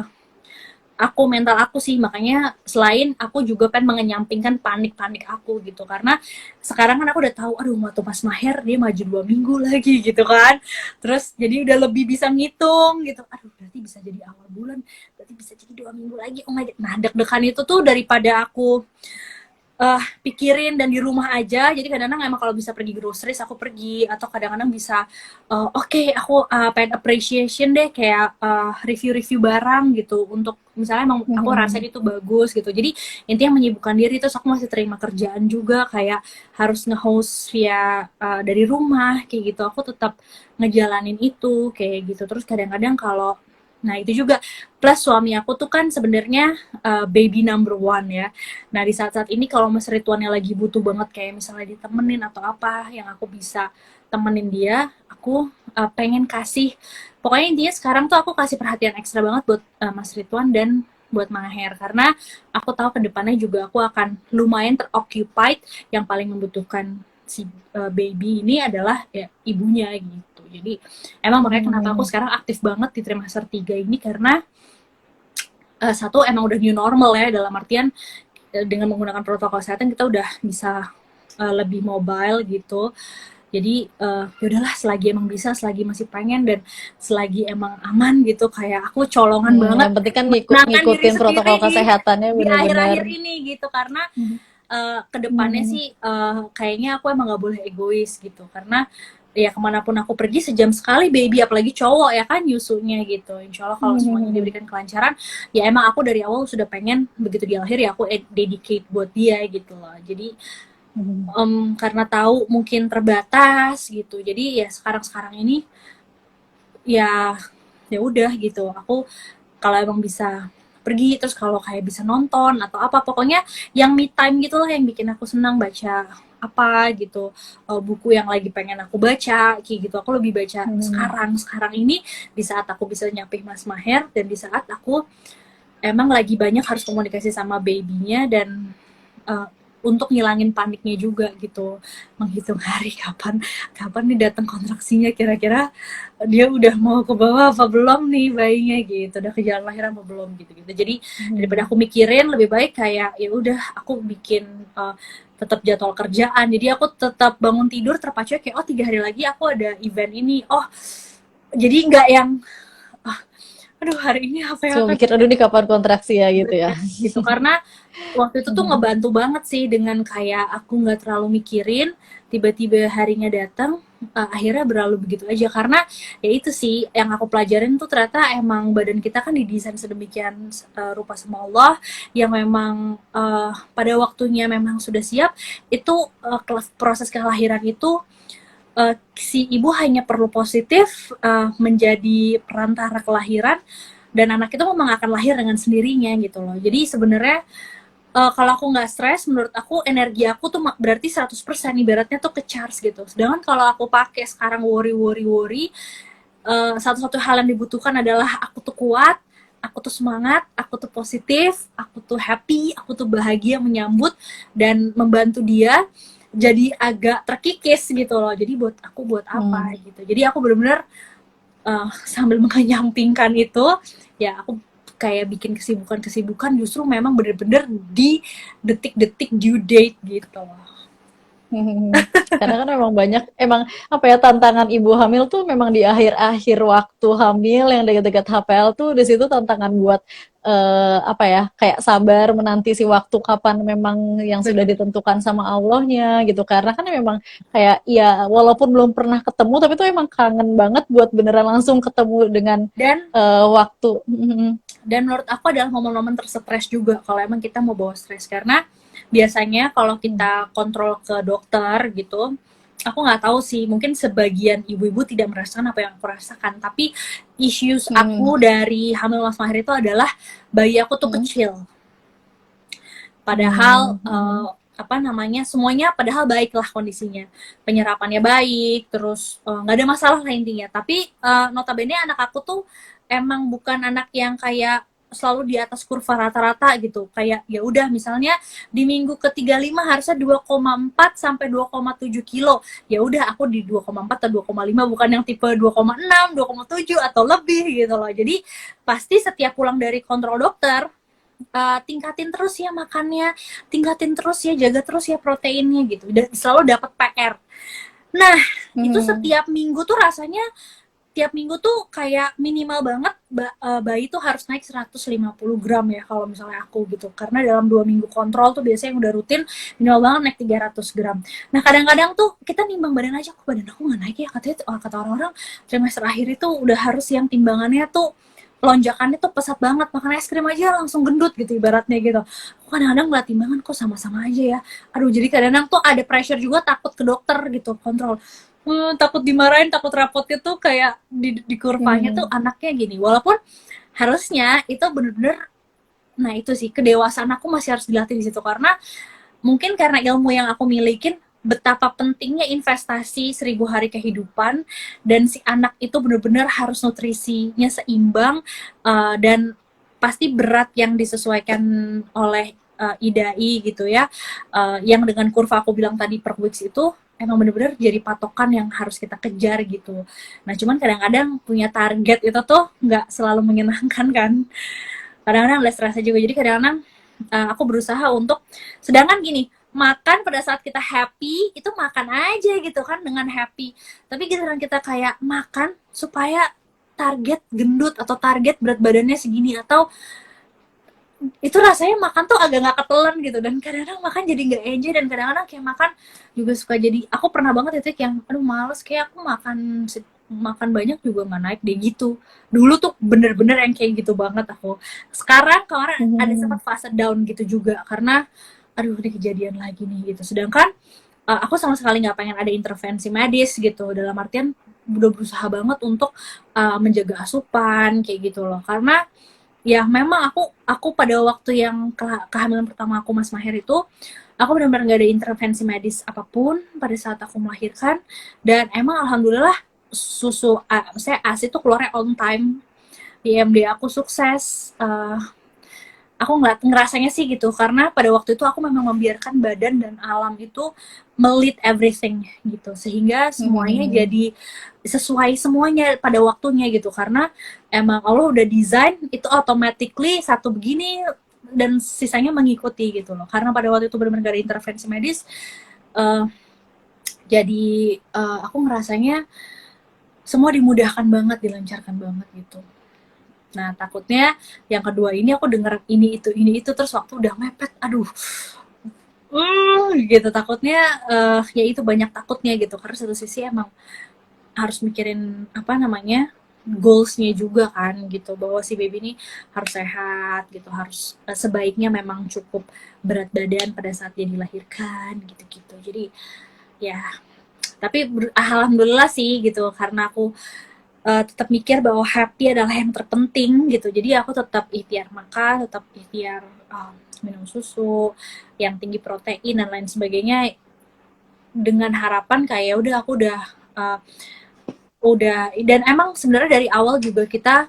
aku, mental aku sih, makanya selain aku juga pengen mengenyampingkan panik-panik aku gitu, karena sekarang kan aku udah tahu aduh waktu Mas Maher dia maju 2 minggu lagi gitu kan, terus jadi udah lebih bisa ngitung gitu, aduh berarti bisa jadi awal bulan, berarti bisa jadi 2 minggu lagi, oh my god. Nah deg-degan itu tuh daripada aku pikirin dan di rumah aja. Jadi kadang-kadang emang kalau bisa pergi groceries aku pergi, atau kadang-kadang bisa oke, aku pengen appreciation deh, kayak review-review barang gitu, untuk misalnya emang aku rasa itu bagus gitu. Jadi intinya menyibukkan diri. Terus aku masih terima kerjaan juga, kayak harus nge-host via dari rumah kayak gitu. Aku tetap ngejalanin itu kayak gitu. Terus kadang-kadang kalau, nah itu juga plus suami aku tuh kan sebenarnya baby number one ya. Nah di saat-saat ini kalau Mas Ridwannya lagi butuh banget kayak misalnya ditemenin atau apa yang aku bisa temenin dia, aku pengen kasih, pokoknya intinya sekarang tuh aku kasih perhatian ekstra banget buat Mas Ridwan dan buat Maher, karena aku tahu kedepannya juga aku akan lumayan teroccupied. Yang paling membutuhkan si baby ini adalah ya ibunya gitu. Jadi emang makanya kenapa aku sekarang aktif banget di trimester 3 ini, karena satu emang udah new normal ya, dalam artian dengan menggunakan protokol kesehatan kita udah bisa lebih mobile gitu. Jadi ya udahlah, selagi emang bisa, selagi masih pengen, dan selagi emang aman gitu, kayak aku colongan banget Yang penting kan menenangkan diri ngikutin protokol sendiri kesehatannya di benar-benar. akhir-akhir ini gitu. Karena kedepannya sih kayaknya aku emang nggak boleh egois gitu, karena ya kemanapun aku pergi sejam sekali baby, apalagi cowok ya kan nyusunya gitu. Insya Allah kalau semuanya diberikan kelancaran, ya emang aku dari awal sudah pengen begitu dia lahir ya aku dedicate buat dia gitu loh. Jadi karena tahu mungkin terbatas gitu, jadi ya sekarang ini ya ya udah gitu. Aku kalau emang bisa pergi, terus kalau kayak bisa nonton atau apa, pokoknya yang me time gitulah yang bikin aku senang. Baca apa gitu, buku yang lagi pengen aku baca kayak gitu, aku lebih baca sekarang ini, di saat aku bisa nyapih Mas Maher, dan di saat aku emang lagi banyak harus komunikasi sama babynya, dan uh, untuk ngilangin paniknya juga gitu, menghitung hari kapan nih datang kontraksinya, kira-kira dia udah mau ke bawah apa belum nih bayinya gitu, udah ke jalan lahiran apa belum gitu. Jadi daripada aku mikirin, lebih baik kayak ya udah aku bikin tetap jadwal kerjaan. Jadi aku tetap bangun tidur terpacu kayak 3 hari lagi aku ada event ini. Jadi nggak yang aduh hari ini apa yang Cuma akan mikir aduh nih kapan kontraksi ya gitu ya. gitu. Karena waktu itu tuh ngebantu banget sih, dengan kayak aku nggak terlalu mikirin, tiba-tiba harinya datang, akhirnya berlalu begitu aja. Karena ya itu sih yang aku pelajarin tuh, ternyata emang badan kita kan didesain sedemikian rupa sama Allah, yang memang pada waktunya memang sudah siap. Itu proses kelahiran itu si ibu hanya perlu positif menjadi perantara kelahiran, dan anak itu memang akan lahir dengan sendirinya gitu loh. Jadi sebenarnya kalau aku nggak stres, menurut aku energi aku tuh berarti 100% ibaratnya tuh ke charge gitu. Sedangkan kalau aku pakai sekarang worry, satu-satu hal yang dibutuhkan adalah aku tuh kuat, aku tuh semangat, aku tuh positif, aku tuh happy, aku tuh bahagia menyambut dan membantu dia. Jadi agak terkikis gitu loh. Jadi buat apa gitu. Jadi aku benar-benar sambil menyampingkan itu, ya aku kayak bikin kesibukan justru memang bener-bener di detik-detik due date gitu. Karena kan memang banyak, emang apa ya, tantangan ibu hamil tuh memang di akhir-akhir waktu hamil yang dekat-dekat HPL tuh, di situ tantangan buat apa ya, kayak sabar menanti si waktu kapan memang yang sudah ditentukan sama Allahnya gitu. Karena kan memang kayak ya walaupun belum pernah ketemu tapi tuh emang kangen banget buat beneran langsung ketemu dengan Dan waktu. dan menurut aku adalah momen-momen terstres juga kalau emang kita mau bawa stres. Karena biasanya kalau kita kontrol ke dokter gitu, aku nggak tahu sih, mungkin sebagian ibu-ibu tidak merasakan apa yang aku rasakan, tapi issues aku dari hamil Mas Mahir itu adalah bayi aku tuh kecil. Padahal apa namanya, semuanya padahal baik lah kondisinya, penyerapannya baik, terus nggak ada masalah lah intinya. Tapi notabene anak aku tuh emang bukan anak yang kayak selalu di atas kurva rata-rata gitu. Kayak ya udah misalnya di minggu ke-35 harusnya 2,4 sampai 2,7 kilo. Ya udah aku di 2,4 atau 2,5, bukan yang tipe 2,6, 2,7 atau lebih gitu loh. Jadi pasti setiap pulang dari kontrol dokter, tingkatin terus ya makannya, tingkatin terus ya, jaga terus ya proteinnya gitu. Dan selalu dapat PR. Nah, itu setiap minggu tuh rasanya tiap minggu tuh kayak minimal banget bayi tuh harus naik 150 gram ya kalau misalnya aku gitu. Karena dalam 2 minggu kontrol tuh biasanya yang udah rutin minimal banget naik 300 gram. Nah kadang-kadang tuh kita nimbang badan aja, kok badan aku nggak naik ya, katanya kata orang-orang trimester akhir itu udah harus yang timbangannya tuh lonjakannya tuh pesat banget, makan es krim aja langsung gendut gitu ibaratnya gitu. Aku kadang-kadang ngeliat timbangan kok sama-sama aja ya. Aduh, jadi kadang-kadang tuh ada pressure juga, takut ke dokter gitu kontrol. Takut dimarahin, takut rapotnya tuh kayak di kurvanya tuh anaknya gini. Walaupun harusnya itu bener-bener, nah itu sih kedewasaan aku masih harus dilatih di situ, karena mungkin karena ilmu yang aku milikin betapa pentingnya investasi 1.000 hari kehidupan, dan si anak itu benar-benar harus nutrisinya seimbang, dan pasti berat yang disesuaikan oleh IDAI gitu ya, yang dengan kurva aku bilang tadi per weeks itu emang bener-bener jadi patokan yang harus kita kejar gitu. Nah cuman kadang-kadang punya target itu tuh nggak selalu menyenangkan kan, kadang-kadang ada stresnya juga. Jadi kadang-kadang aku berusaha untuk, sedangkan gini, makan pada saat kita happy itu makan aja gitu kan dengan happy, tapi giliran kita kayak makan supaya target gendut atau target berat badannya segini, atau itu rasanya makan tuh agak nggak ketelan gitu, dan kadang-kadang makan jadi nggak enjoy, dan kadang-kadang kayak makan juga suka jadi, aku pernah banget itu yang aduh males, kayak aku makan banyak juga nggak naik deh gitu. Dulu tuh bener-bener yang kayak gitu banget aku. Sekarang kemarin ada sempat fase down gitu juga karena aduh ini kejadian lagi nih gitu. Sedangkan aku sama sekali nggak pengen ada intervensi medis gitu, dalam artian udah berusaha banget untuk menjaga asupan kayak gitu loh, karena ya memang aku pada waktu yang kehamilan pertama aku Mas Maher itu, aku benar-benar nggak ada intervensi medis apapun pada saat aku melahirkan, dan emang alhamdulillah susu saya ASI itu keluarnya on time, IMD aku sukses. Aku ngerasanya sih gitu, karena pada waktu itu aku memang membiarkan badan dan alam itu melit everything gitu, sehingga semuanya jadi sesuai semuanya pada waktunya gitu, karena emang Allah udah desain itu automatically satu begini dan sisanya mengikuti gitu loh. Karena pada waktu itu benar-benar gak ada intervensi medis, jadi aku ngerasanya semua dimudahkan banget, dilancarkan banget gitu. Nah takutnya yang kedua ini aku denger ini itu terus waktu udah mepet, aduh gitu, takutnya ya itu banyak takutnya gitu, karena satu sisi emang harus mikirin apa namanya goalsnya juga kan gitu, bahwa si baby ini harus sehat gitu, harus sebaiknya memang cukup berat badan pada saat dia dilahirkan gitu-gitu. Jadi ya tapi alhamdulillah sih gitu, karena aku tetap mikir bahwa happy adalah yang terpenting gitu. Jadi aku tetap ikhtiar makan, tetap ikhtiar minum susu yang tinggi protein dan lain sebagainya, dengan harapan kayak udah aku udah, dan emang sebenarnya dari awal juga kita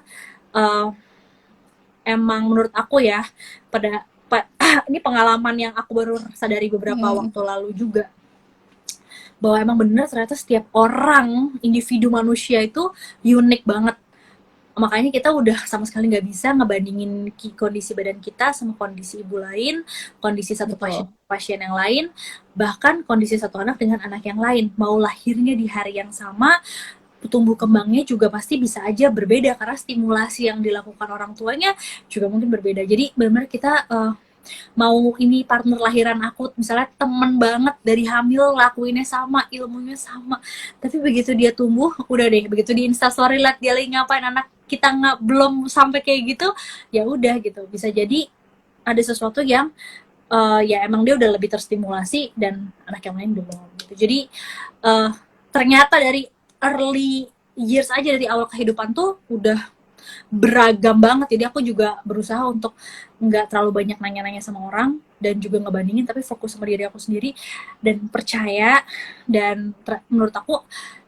emang menurut aku ya ini pengalaman yang aku baru sadari beberapa waktu lalu juga, bahwa emang bener ternyata setiap orang individu manusia itu unik banget. Makanya kita udah sama sekali nggak bisa ngebandingin kondisi badan kita sama kondisi ibu lain, kondisi satu pasien yang lain, bahkan kondisi satu anak dengan anak yang lain. Mau lahirnya di hari yang sama, tumbuh kembangnya juga pasti bisa aja berbeda, karena stimulasi yang dilakukan orang tuanya juga mungkin berbeda. Jadi benar-benar kita mau ini partner lahiran aku misalnya temen banget dari hamil, lakuinnya sama, ilmunya sama, tapi begitu dia tumbuh udah deh, begitu di instastory liat dia lagi ngapain, anak kita nggak belum sampai kayak gitu, ya udah gitu, bisa jadi ada sesuatu yang ya emang dia udah lebih terstimulasi dan anak yang lain belum gitu. Jadi ternyata dari early years aja, dari awal kehidupan tuh udah beragam banget. Jadi aku juga berusaha untuk nggak terlalu banyak nanya-nanya sama orang dan juga ngebandingin, tapi fokus sama diri aku sendiri dan percaya, dan menurut aku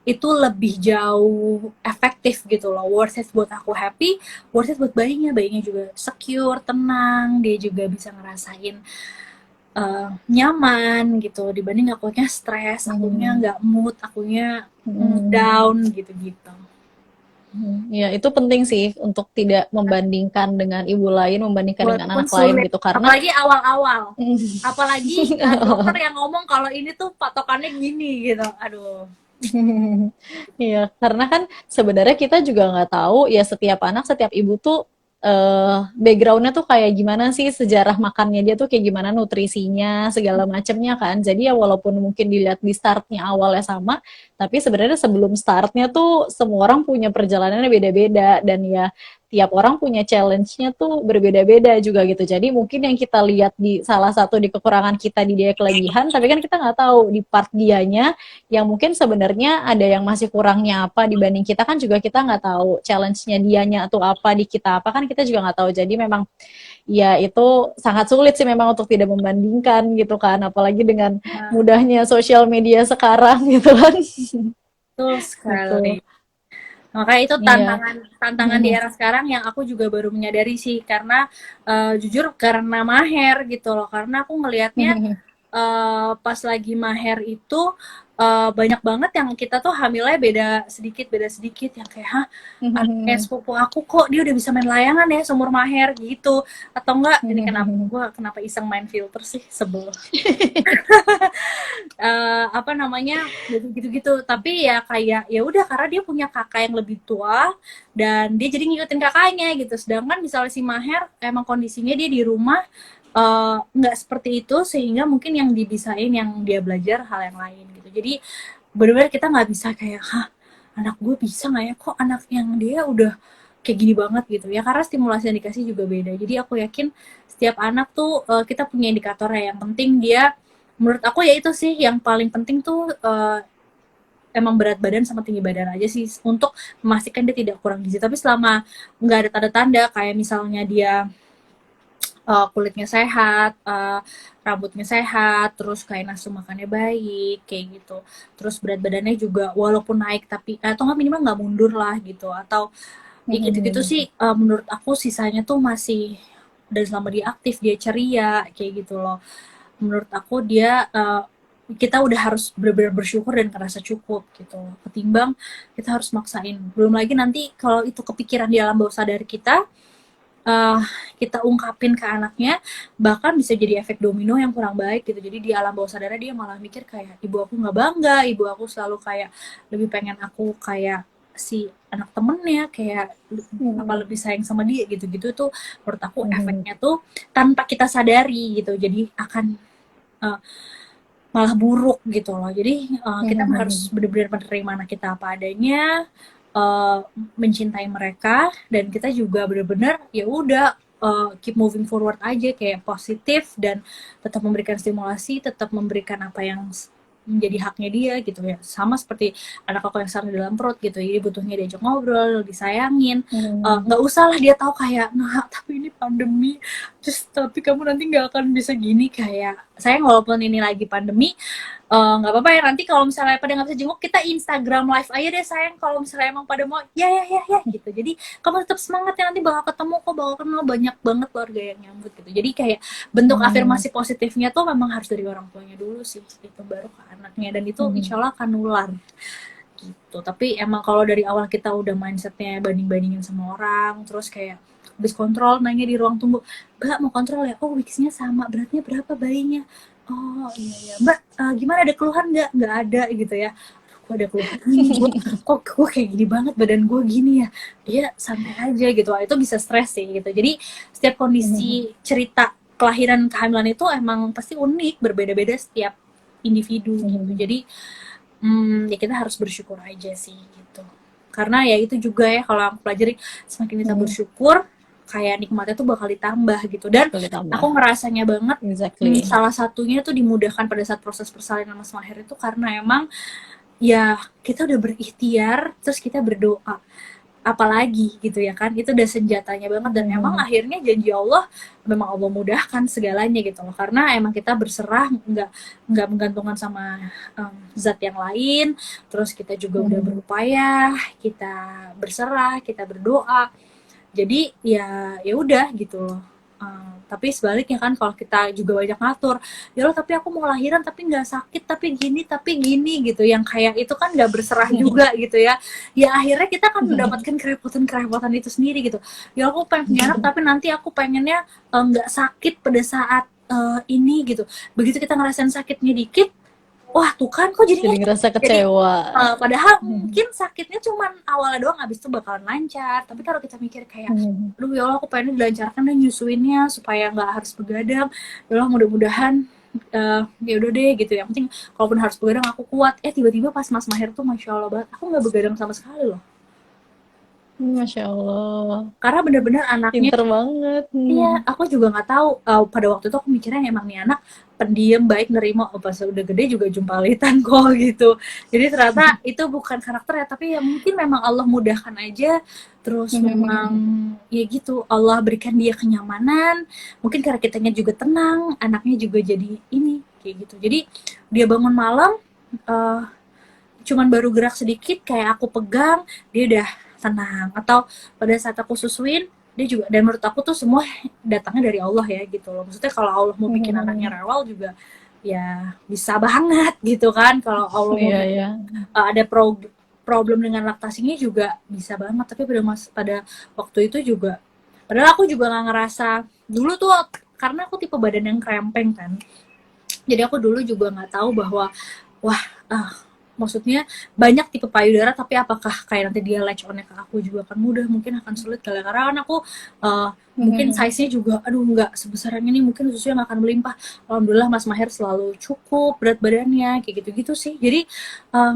itu lebih jauh efektif gitu loh, worth it buat aku happy, worth it buat bayinya juga secure, tenang, dia juga bisa ngerasain nyaman gitu, dibanding akunya stres, akunya nggak mood, akunya down gitu-gitu. Ya itu penting sih untuk tidak membandingkan dengan ibu lain, membandingkan dengan anak sulit. lain gitu, karena apalagi awal-awal, apalagi dokter yang ngomong kalau ini tuh patokannya gini gitu, aduh. Iya, karena kan sebenarnya kita juga nggak tahu ya setiap anak, setiap ibu tuh backgroundnya tuh kayak gimana sih, sejarah makannya dia tuh kayak gimana, nutrisinya segala macamnya kan. Jadi ya walaupun mungkin dilihat di startnya awalnya sama, tapi sebenarnya sebelum startnya tuh semua orang punya perjalanannya beda-beda dan ya tiap orang punya challenge-nya tuh berbeda-beda juga gitu. Jadi mungkin yang kita lihat di salah satu di kekurangan kita di dia kelebihan, tapi kan kita nggak tahu di part dianya yang mungkin sebenarnya ada yang masih kurangnya apa dibanding kita, kan juga kita nggak tahu challenge-nya dianya atau apa di kita apa, kan kita juga nggak tahu. Jadi memang ya itu sangat sulit sih memang untuk tidak membandingkan gitu kan, apalagi dengan Nah, mudahnya sosial media sekarang gitu kan. betul Gitu. sekali. Makanya itu Iya. tantangan tantangan di era sekarang yang aku juga baru menyadari sih, karena jujur karena Maher gitu loh, karena aku ngelihatnya pas lagi Maher itu banyak banget yang kita tuh hamilnya beda sedikit yang kayak hah, anaknya sepupu aku kok dia udah bisa main layangan ya seumur Maher gitu, atau enggak ini kenapa iseng main filter sih, sebel. Apa namanya, gitu-gitu, tapi ya kayak ya udah karena dia punya kakak yang lebih tua dan dia jadi ngikutin kakaknya gitu, sedangkan misalnya si Maher emang kondisinya dia di rumah nggak seperti itu, sehingga mungkin yang dibisain yang dia belajar hal yang lain gitu. Jadi benar-benar kita nggak bisa kayak hah, anak gue bisa nggak ya, kok anak yang dia udah kayak gini banget gitu ya, karena stimulasi yang dikasih juga beda. Jadi aku yakin setiap anak tuh kita punya indikator ya, yang penting dia, menurut aku ya itu sih yang paling penting tuh emang berat badan sama tinggi badan aja sih, untuk memastikan dia tidak kurang gizi. Tapi selama nggak ada tanda-tanda kayak misalnya dia kulitnya sehat, rambutnya sehat, terus kayak nafsu makannya baik, kayak gitu. Terus berat badannya juga walaupun naik tapi atau nggak minimal nggak mundur lah gitu. Atau ya gitu-gitu sih, menurut aku sisanya tuh masih, dan selama dia aktif, dia ceria, kayak gitu loh. Menurut aku dia kita udah harus benar-benar bersyukur dan ngerasa cukup gitu. Ketimbang kita harus maksain. Belum lagi nanti kalau itu kepikiran di alam bawah sadar kita, uh, kita ungkapin ke anaknya, bahkan bisa jadi efek domino yang kurang baik gitu. Jadi di alam bawah sadarnya dia malah mikir kayak ibu aku nggak bangga, ibu aku selalu kayak lebih pengen aku kayak si anak temennya, kayak apa lebih sayang sama dia gitu-gitu tuh. Menurut aku efeknya tuh tanpa kita sadari gitu, jadi akan uh, malah buruk gitu loh. Jadi kita harus benar-benar menerima anak kita apa adanya, uh, mencintai mereka, dan kita juga benar-benar ya udah keep moving forward aja, kayak positif, dan tetap memberikan stimulasi, tetap memberikan apa yang menjadi haknya dia gitu ya, sama seperti anak aku yang sekarang di dalam perut gitu, jadi butuhnya diajak ngobrol, disayangin, nggak usah lah dia tahu kayak nah tapi ini pandemi, terus tapi kamu nanti nggak akan bisa gini, kayak sayang walaupun ini lagi pandemi, nggak apa-apa ya, nanti kalau misalnya pada nggak bisa jenguk kita Instagram live aja deh sayang, kalau misalnya emang pada mau ya ya ya ya gitu. Jadi kamu tetap semangat ya, nanti bakal ketemu kok, bakal kenal banyak banget keluarga yang nyambut gitu. Jadi kayak bentuk afirmasi positifnya tuh memang harus dari orang tuanya dulu sih, itu baru ke anaknya, dan itu insya Allah akan nular gitu. Tapi emang kalau dari awal kita udah mindsetnya banding-bandingin sama orang, terus kayak habis kontrol nanya di ruang tunggu, mbak mau kontrol ya, oh Wixnya sama, beratnya berapa bayinya, oh iya ya mbak, gimana ada keluhan nggak ada gitu ya, gue ada keluhan ini, kok gue kayak gini banget badan gue gini ya, dia santai aja gitu. Itu bisa stres sih gitu. Jadi setiap kondisi cerita kelahiran kehamilan itu emang pasti unik, berbeda-beda setiap individu gitu. Jadi ya kita harus bersyukur aja sih gitu, karena ya itu juga ya kalau aku pelajari, semakin kita bersyukur kayak nikmatnya tuh bakal ditambah gitu. Dan aku ngerasanya banget salah satunya tuh dimudahkan pada saat proses persalinan Mas Maher itu, karena emang ya kita udah berikhtiar, terus kita berdoa, apalagi gitu ya kan, itu udah senjatanya banget. Dan emang akhirnya janji Allah, memang Allah mudahkan segalanya gitu loh, karena emang kita berserah, nggak menggantungkan sama zat yang lain, terus kita juga udah berupaya, kita berserah, kita berdoa, jadi ya udah gitu loh. Tapi sebaliknya kan, kalau kita juga banyak ngatur, ya Allah tapi aku mau lahiran tapi nggak sakit, tapi gini gitu, yang kayak itu kan nggak berserah juga gitu ya. Ya akhirnya kita kan mendapatkan kerepotan itu sendiri gitu. Ya aku pengen punya anak tapi nanti aku pengennya nggak sakit pada saat ini gitu. Begitu kita ngerasain sakitnya dikit, wah tuh kan kok jadinya Jadi ngerasa jadi kecewa. padahal mungkin sakitnya cuman awalnya doang, habis itu bakalan lancar. Tapi kalau kita mikir kayak, aduh ya Allah aku pengen dilancarkan dan nyusuinnya supaya nggak harus begadang. Ya Allah mudah-mudahan ya udah deh gitu. Yang penting kalaupun harus begadang aku kuat. Tiba-tiba pas Mas Mahir tuh Masya Allah banget, aku nggak begadang sama sekali loh. Masya Allah, Karena bener-bener anaknya. pinter banget. Iya, aku juga nggak tahu. Pada waktu itu aku mikirnya emang nih anak pendiam, baik, nerima. Pas udah gede juga jumpalitan kok gitu. Jadi ternyata itu bukan karakter ya, tapi ya mungkin memang Allah mudahkan aja. Terus memang ya gitu, Allah berikan dia kenyamanan. Mungkin karena kitanya juga tenang, anaknya juga jadi ini kayak gitu. Jadi dia bangun malam, eh, cuman baru gerak sedikit, kayak aku pegang, dia udah tenang. Atau pada saat aku susuin, dia juga, dan menurut aku tuh semua datangnya dari Allah ya gitu loh. Maksudnya kalau Allah mau bikin anaknya rewel juga ya bisa banget gitu kan. Kalau Allah mau Iya, bikin iya. ada problem dengan laktasinya juga bisa banget. Tapi pada waktu itu juga, padahal aku juga nggak ngerasa dulu tuh, karena aku tipe badan yang krempeng kan. Jadi aku dulu juga nggak tahu bahwa wah, maksudnya banyak tipe payudara, tapi apakah kayak nanti dia latch on-nya ke aku juga akan mudah, mungkin akan sulit kali ya. Karena kan aku mungkin size-nya juga aduh nggak sebesaran ini, mungkin susunya nggak akan melimpah. Alhamdulillah Mas Maher selalu cukup berat badannya kayak gitu-gitu sih. Jadi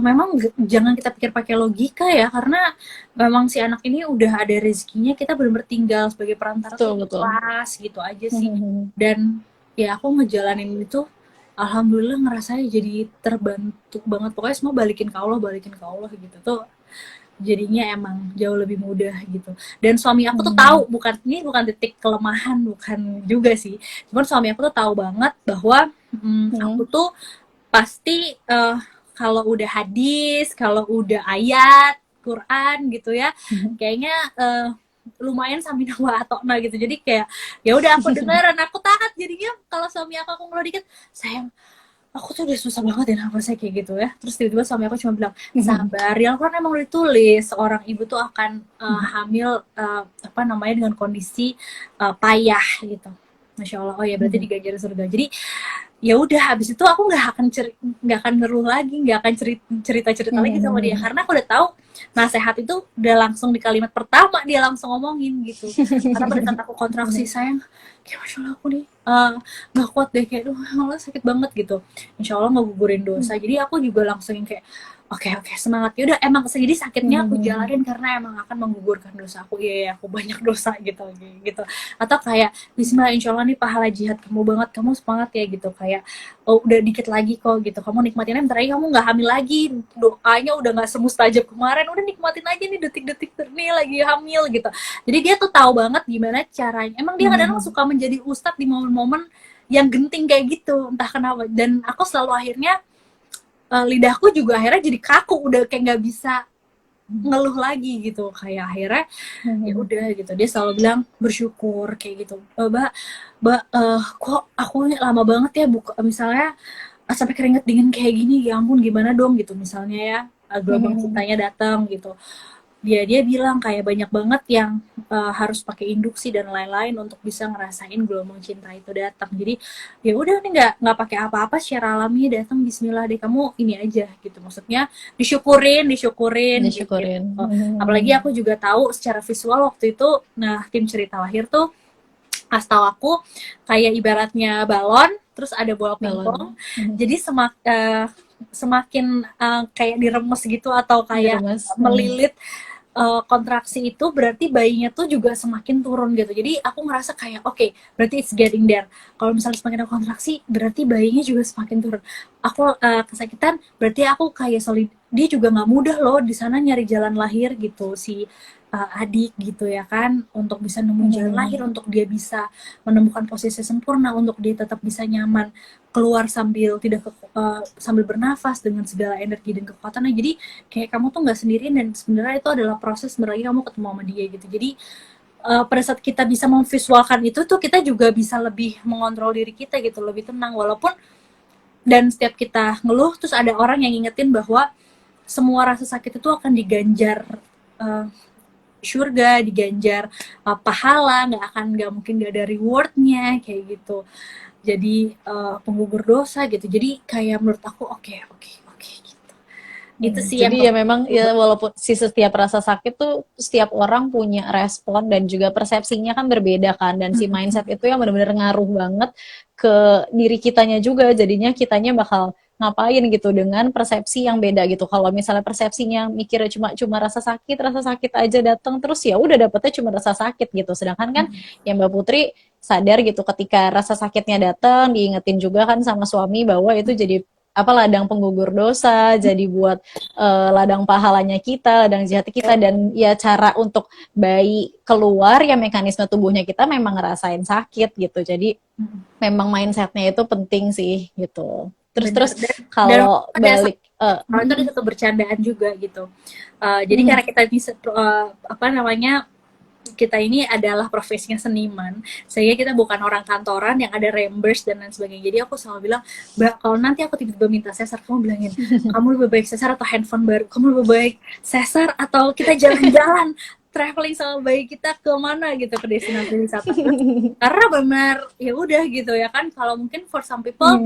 memang jangan kita pikir pakai logika ya, karena memang si anak ini udah ada rezekinya, kita benar-benar tinggal sebagai perantara tuh Betul, betul. pas gitu aja sih. Dan ya aku ngejalanin itu, alhamdulillah ngerasanya jadi terbantu banget. Pokoknya semua balikin ke Allah gitu tuh, jadinya emang jauh lebih mudah gitu. Dan suami aku tuh tahu, ini bukan titik kelemahan, bukan juga sih, cuman suami aku tuh tahu banget bahwa aku tuh pasti kalau udah hadis, kalau udah ayat Quran gitu ya, kayaknya lumayan sambil nawa atau nah gitu. Jadi kayak ya udah aku dengeran, aku taat. Jadinya kalau suami aku ngeluh dikit, sayang aku tuh udah susah banget ya nafasnya kayak gitu ya. Terus tiba-tiba suami aku cuma bilang, sabar, ya kan emang udah ditulis seorang ibu tuh akan hamil apa namanya dengan kondisi payah gitu. Masya Allah, oh ya berarti di ganjaran surga. Jadi ya udah, habis itu aku nggak akan ngeluh lagi, nggak akan cerita lagi sama dia, karena aku udah tahu nasehat itu udah langsung di kalimat pertama dia langsung ngomongin gitu. Karena pada saat aku kontraksi, sayang kayak Masya Allah aku nih nggak kuat deh, kayak duh Allah sakit banget gitu, Insya Allah nggak gugurin dosa. Jadi aku juga langsung yang kayak oke semangat. Ya udah, emang jadi sakitnya aku jalanin karena emang akan menggugurkan dosa aku. Iya, aku banyak dosa gitu. Atau kayak Bismillah, Insya Allah nih pahala jihad kamu banget, kamu semangat ya gitu. Kayak oh udah dikit lagi kok gitu, kamu nikmatinnya, bentar lagi kamu nggak hamil lagi, doanya udah nggak semustajab kemarin, udah nikmatin aja nih detik-detik nih lagi hamil gitu. Jadi dia tuh tahu banget gimana caranya. Emang dia kadang suka menjadi ustadz di momen-momen yang genting kayak gitu, entah kenapa. Dan aku selalu akhirnya lidahku juga akhirnya jadi kaku, udah kayak nggak bisa ngeluh lagi gitu. Kayak akhirnya ya udah gitu, dia selalu bilang bersyukur kayak gitu. Mbak kok aku lama banget ya buka, misalnya sampai keringet dingin kayak gini, ya ampun gimana dong gitu misalnya ya, gelombang cintanya datang gitu. Dia bilang kayak banyak banget yang harus pakai induksi dan lain-lain untuk bisa ngerasain gelombang cinta itu datang. Jadi ya udah nih, nggak pakai apa-apa, secara alami datang, Bismillah deh kamu ini aja gitu. Maksudnya disyukurin gitu. Apalagi aku juga tahu secara visual waktu itu, nah tim cerita lahir tuh pas tahu aku kayak ibaratnya balon terus ada bola pingpong. Jadi semakin kayak diremes gitu atau kayak melilit kontraksi itu, berarti bayinya tuh juga semakin turun gitu. Jadi aku ngerasa kayak oke, berarti it's getting there. Kalau misalnya semakin ada kontraksi, berarti bayinya juga semakin turun. Aku kesakitan, berarti aku kayak solid. Dia juga nggak mudah loh di sana nyari jalan lahir gitu, si adik gitu ya kan, untuk bisa nemuin jalan lahir, untuk dia bisa menemukan posisi sempurna, untuk dia tetap bisa nyaman keluar sambil sambil bernafas dengan segala energi dan kekuatannya. Jadi kayak kamu tuh nggak sendirian, dan sebenarnya itu adalah proses lagi kamu ketemu sama dia gitu. Jadi pada saat kita bisa memvisualkan itu tuh, kita juga bisa lebih mengontrol diri kita gitu, lebih tenang. Walaupun dan setiap kita ngeluh terus ada orang yang ngingetin bahwa semua rasa sakit itu akan diganjar surga, diganjar pahala, nggak mungkin nggak ada rewardnya kayak gitu. jadi penggugur dosa gitu. Jadi kayak menurut aku oke gitu. Itu sih yang Jadi ya memang ya walaupun si setiap rasa sakit tuh setiap orang punya respon dan juga persepsinya kan berbeda kan, dan si mindset itu yang benar-benar ngaruh banget ke diri kitanya juga, jadinya kitanya bakal ngapain gitu dengan persepsi yang beda gitu. Kalau misalnya persepsinya mikirnya cuma rasa sakit aja datang terus, ya udah dapetnya cuma rasa sakit gitu. Sedangkan kan yang Mbak Putri sadar gitu ketika rasa sakitnya datang diingetin juga kan sama suami bahwa itu jadi apa, ladang penggugur dosa, jadi buat ladang pahalanya kita, ladang jihad kita, dan ya cara untuk bayi keluar ya mekanisme tubuhnya kita memang ngerasain sakit gitu. Jadi memang mindsetnya itu penting sih gitu. Terus benar. Dan kalau ada balik orang itu ada satu bercandaan juga gitu. Jadi karena kita bisa apa namanya, kita ini adalah profesinya seniman, sehingga kita bukan orang kantoran yang ada reimburse dan lain sebagainya. Jadi aku selalu bilang, Mbak, kalau nanti aku tiba-tiba minta sesar, kamu bilangin, kamu lebih baik sesar atau handphone baru, kamu lebih baik sesar atau kita jalan-jalan traveling sama bayi kita ke mana gitu, ke destinasi wisata. Karena benar ya udah gitu ya kan, kalau mungkin for some people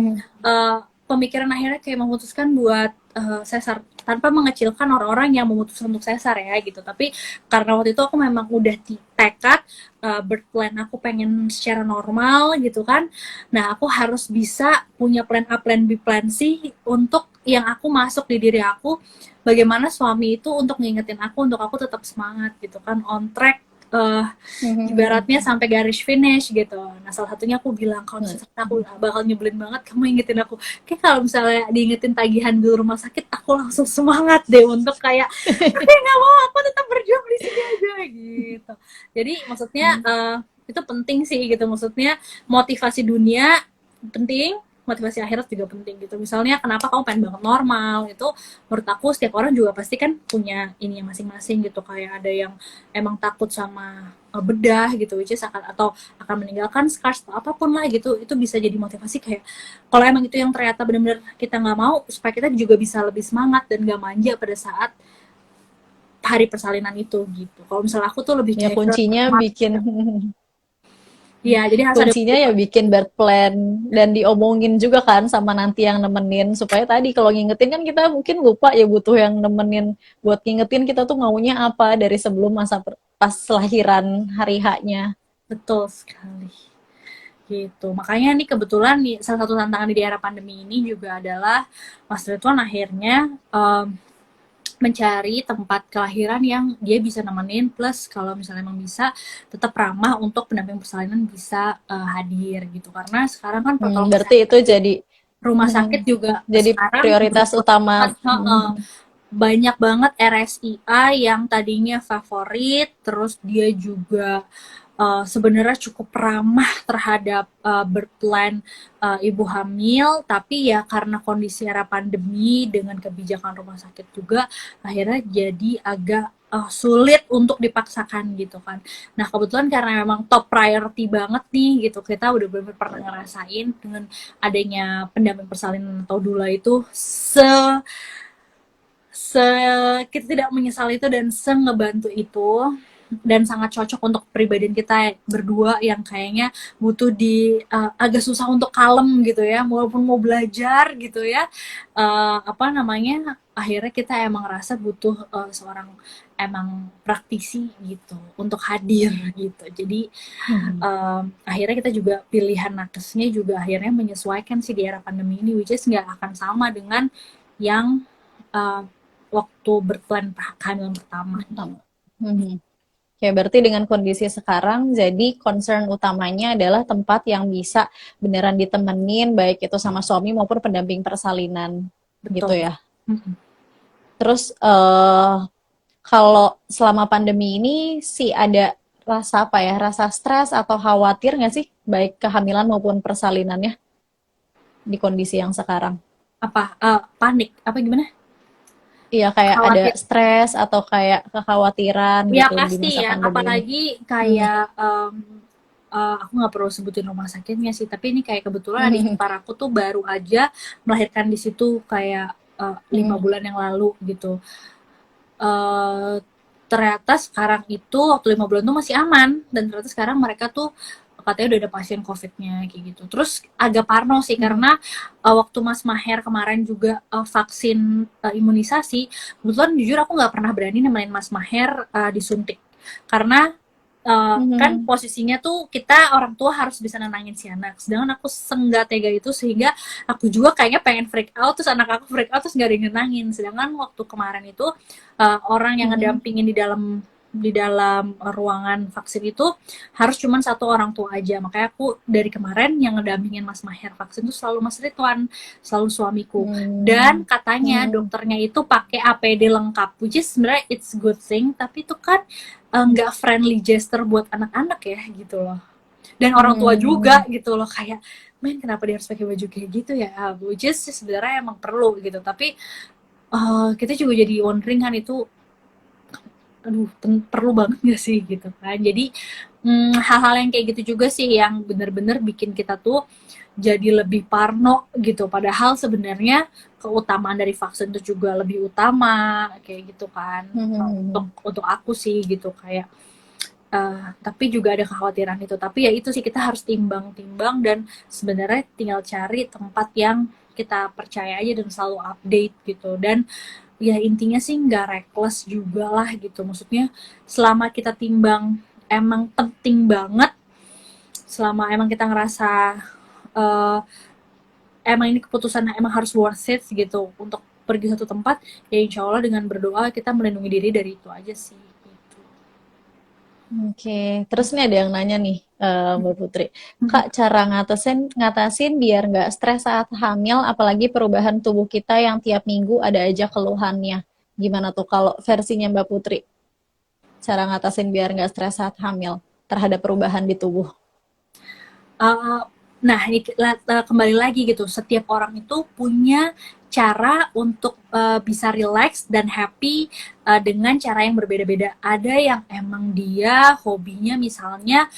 pemikiran akhirnya kayak memutuskan buat sesar tanpa mengecilkan orang-orang yang memutuskan untuk sesar ya gitu. Tapi karena waktu itu aku memang udah tekad birth plan aku pengen secara normal gitu kan. Nah, aku harus bisa punya plan A, plan B, plan C untuk yang aku masuk di diri aku. Bagaimana suami itu untuk ngingetin untuk aku tetap semangat gitu kan, on track, ibaratnya sampai garis finish gitu. Nah, salah satunya aku bilang, kalau misalnya aku bakal nyebelin banget, kamu ingetin aku. Kayak kalau misalnya diingetin tagihan di rumah sakit, aku langsung semangat deh untuk kayak, tapi nggak mau, aku tetap berjuang di sini aja gitu. Jadi maksudnya itu penting sih gitu. Maksudnya motivasi dunia penting, motivasi akhirat juga penting gitu. Misalnya kenapa kamu pengen banget normal, itu menurut aku setiap orang juga pasti kan punya ini yang masing-masing gitu. Kayak ada yang emang takut sama bedah gitu, which is akan meninggalkan scars atau apapun lah gitu. Itu bisa jadi motivasi kayak, kalau emang itu yang ternyata benar-benar kita nggak mau, supaya kita juga bisa lebih semangat dan gak manja pada saat hari persalinan itu gitu. Kalau misalnya aku tuh lebih ya kayak kuncinya bikin iya, jadi harus ada kuncinya ya bikin birth plan dan diomongin juga kan sama nanti yang nemenin, supaya tadi kalau ngingetin kan kita mungkin lupa ya, butuh yang nemenin buat ngingetin kita tuh maunya apa dari sebelum pas lahiran hari haknya. betul sekali. Gitu. Makanya nih kebetulan nih salah satu tantangan di era pandemi ini juga adalah Mas Ridwan akhirnya mencari tempat kelahiran yang dia bisa nemenin, plus kalau misalnya emang bisa tetap ramah untuk pendamping persalinan bisa hadir gitu. Karena sekarang kan protokol Berarti itu kesehatan jadi rumah sakit juga jadi sekarang prioritas utama. banyak banget RSIA yang tadinya favorit, terus dia juga sebenarnya cukup ramah terhadap berplan ibu hamil, tapi ya karena kondisi era pandemi dengan kebijakan rumah sakit juga akhirnya jadi agak sulit untuk dipaksakan gitu kan. Nah, kebetulan karena memang top priority banget nih gitu, kita udah benar-benar pernah ngerasain dengan adanya pendamping persalinan atau doula itu se kita tidak menyesal itu dan ngebantu itu, dan sangat cocok untuk kepribadian kita berdua yang kayaknya butuh agak susah untuk kalem gitu ya, walaupun mau belajar gitu ya, apa namanya, akhirnya kita emang ngerasa butuh seorang emang praktisi gitu untuk hadir gitu. Jadi akhirnya kita juga pilihan nakesnya juga akhirnya menyesuaikan sih di era pandemi ini, which is nggak akan sama dengan yang uh, waktu berplan kehamilan pertama. Oke, berarti dengan kondisi sekarang, jadi concern utamanya adalah tempat yang bisa beneran ditemenin, baik itu sama suami maupun pendamping persalinan, gitu Betul. ya. Terus kalau selama pandemi ini sih ada rasa apa ya, rasa stres atau khawatir nggak sih, baik kehamilan maupun persalinannya di kondisi yang sekarang? Apa panik? Apa gimana? Iya, kayak ada Khawatir. stres atau kayak kekhawatiran Ya gitu di masa pasti ya, pandemi ini. apalagi kayak aku nggak perlu sebutin rumah sakitnya sih, tapi ini kayak kebetulan adik ipar aku tuh baru aja melahirkan di situ kayak 5 bulan yang lalu gitu. Ternyata sekarang itu waktu 5 bulan tuh masih aman, dan ternyata sekarang mereka tuh katanya udah ada pasien COVID-nya kayak gitu. Terus agak parno sih karena waktu Mas Maher kemarin juga vaksin imunisasi, kebetulan jujur aku nggak pernah berani nemenin Mas Maher disuntik karena kan posisinya tuh kita orang tua harus bisa nenangin si anak, sedangkan aku senggak tega itu sehingga aku juga kayaknya pengen freak out, terus anak aku freak out terus nggak ada yang nenangin. Sedangkan waktu kemarin itu orang yang ngedampingin di dalam ruangan vaksin itu harus cuman satu orang tua aja. Makanya aku dari kemarin yang ngedampingin Mas Maher vaksin itu selalu Mas Ridwan, selalu suamiku. Dan katanya dokternya itu pakai APD lengkap, which is sebenarnya it's good thing, tapi itu kan nggak friendly gesture buat anak-anak ya gitu loh. Dan orang tua juga gitu loh, kayak men kenapa dia harus pakai baju kayak gitu ya, which is sebenarnya emang perlu gitu, tapi kita juga jadi wondering kan itu aduh perlu banget gak sih gitu kan. Jadi hal-hal yang kayak gitu juga sih yang bener-bener bikin kita tuh jadi lebih parno gitu, padahal sebenarnya keutamaan dari vaksin itu juga lebih utama kayak gitu kan. Untuk aku sih gitu kayak tapi juga ada kekhawatiran itu, tapi ya itu sih kita harus timbang-timbang dan sebenarnya tinggal cari tempat yang kita percaya aja dan selalu update gitu. Dan ya intinya sih nggak reckless juga lah gitu, maksudnya selama kita timbang emang penting banget, selama emang kita ngerasa emang ini keputusan emang harus worth it gitu untuk pergi satu tempat, ya insya Allah dengan berdoa kita melindungi diri dari itu aja sih gitu. Oke, terus nih ada yang nanya nih, Mbak Putri. Kak, cara ngatasin biar nggak stres saat hamil, apalagi perubahan tubuh kita yang tiap minggu ada aja keluhannya. Gimana tuh kalau versinya Mbak Putri? Cara ngatasin biar nggak stres saat hamil terhadap perubahan di tubuh. Nah, ini kembali lagi gitu, setiap orang itu punya cara untuk bisa relax dan happy dengan cara yang berbeda-beda. Ada yang emang dia hobinya misalnya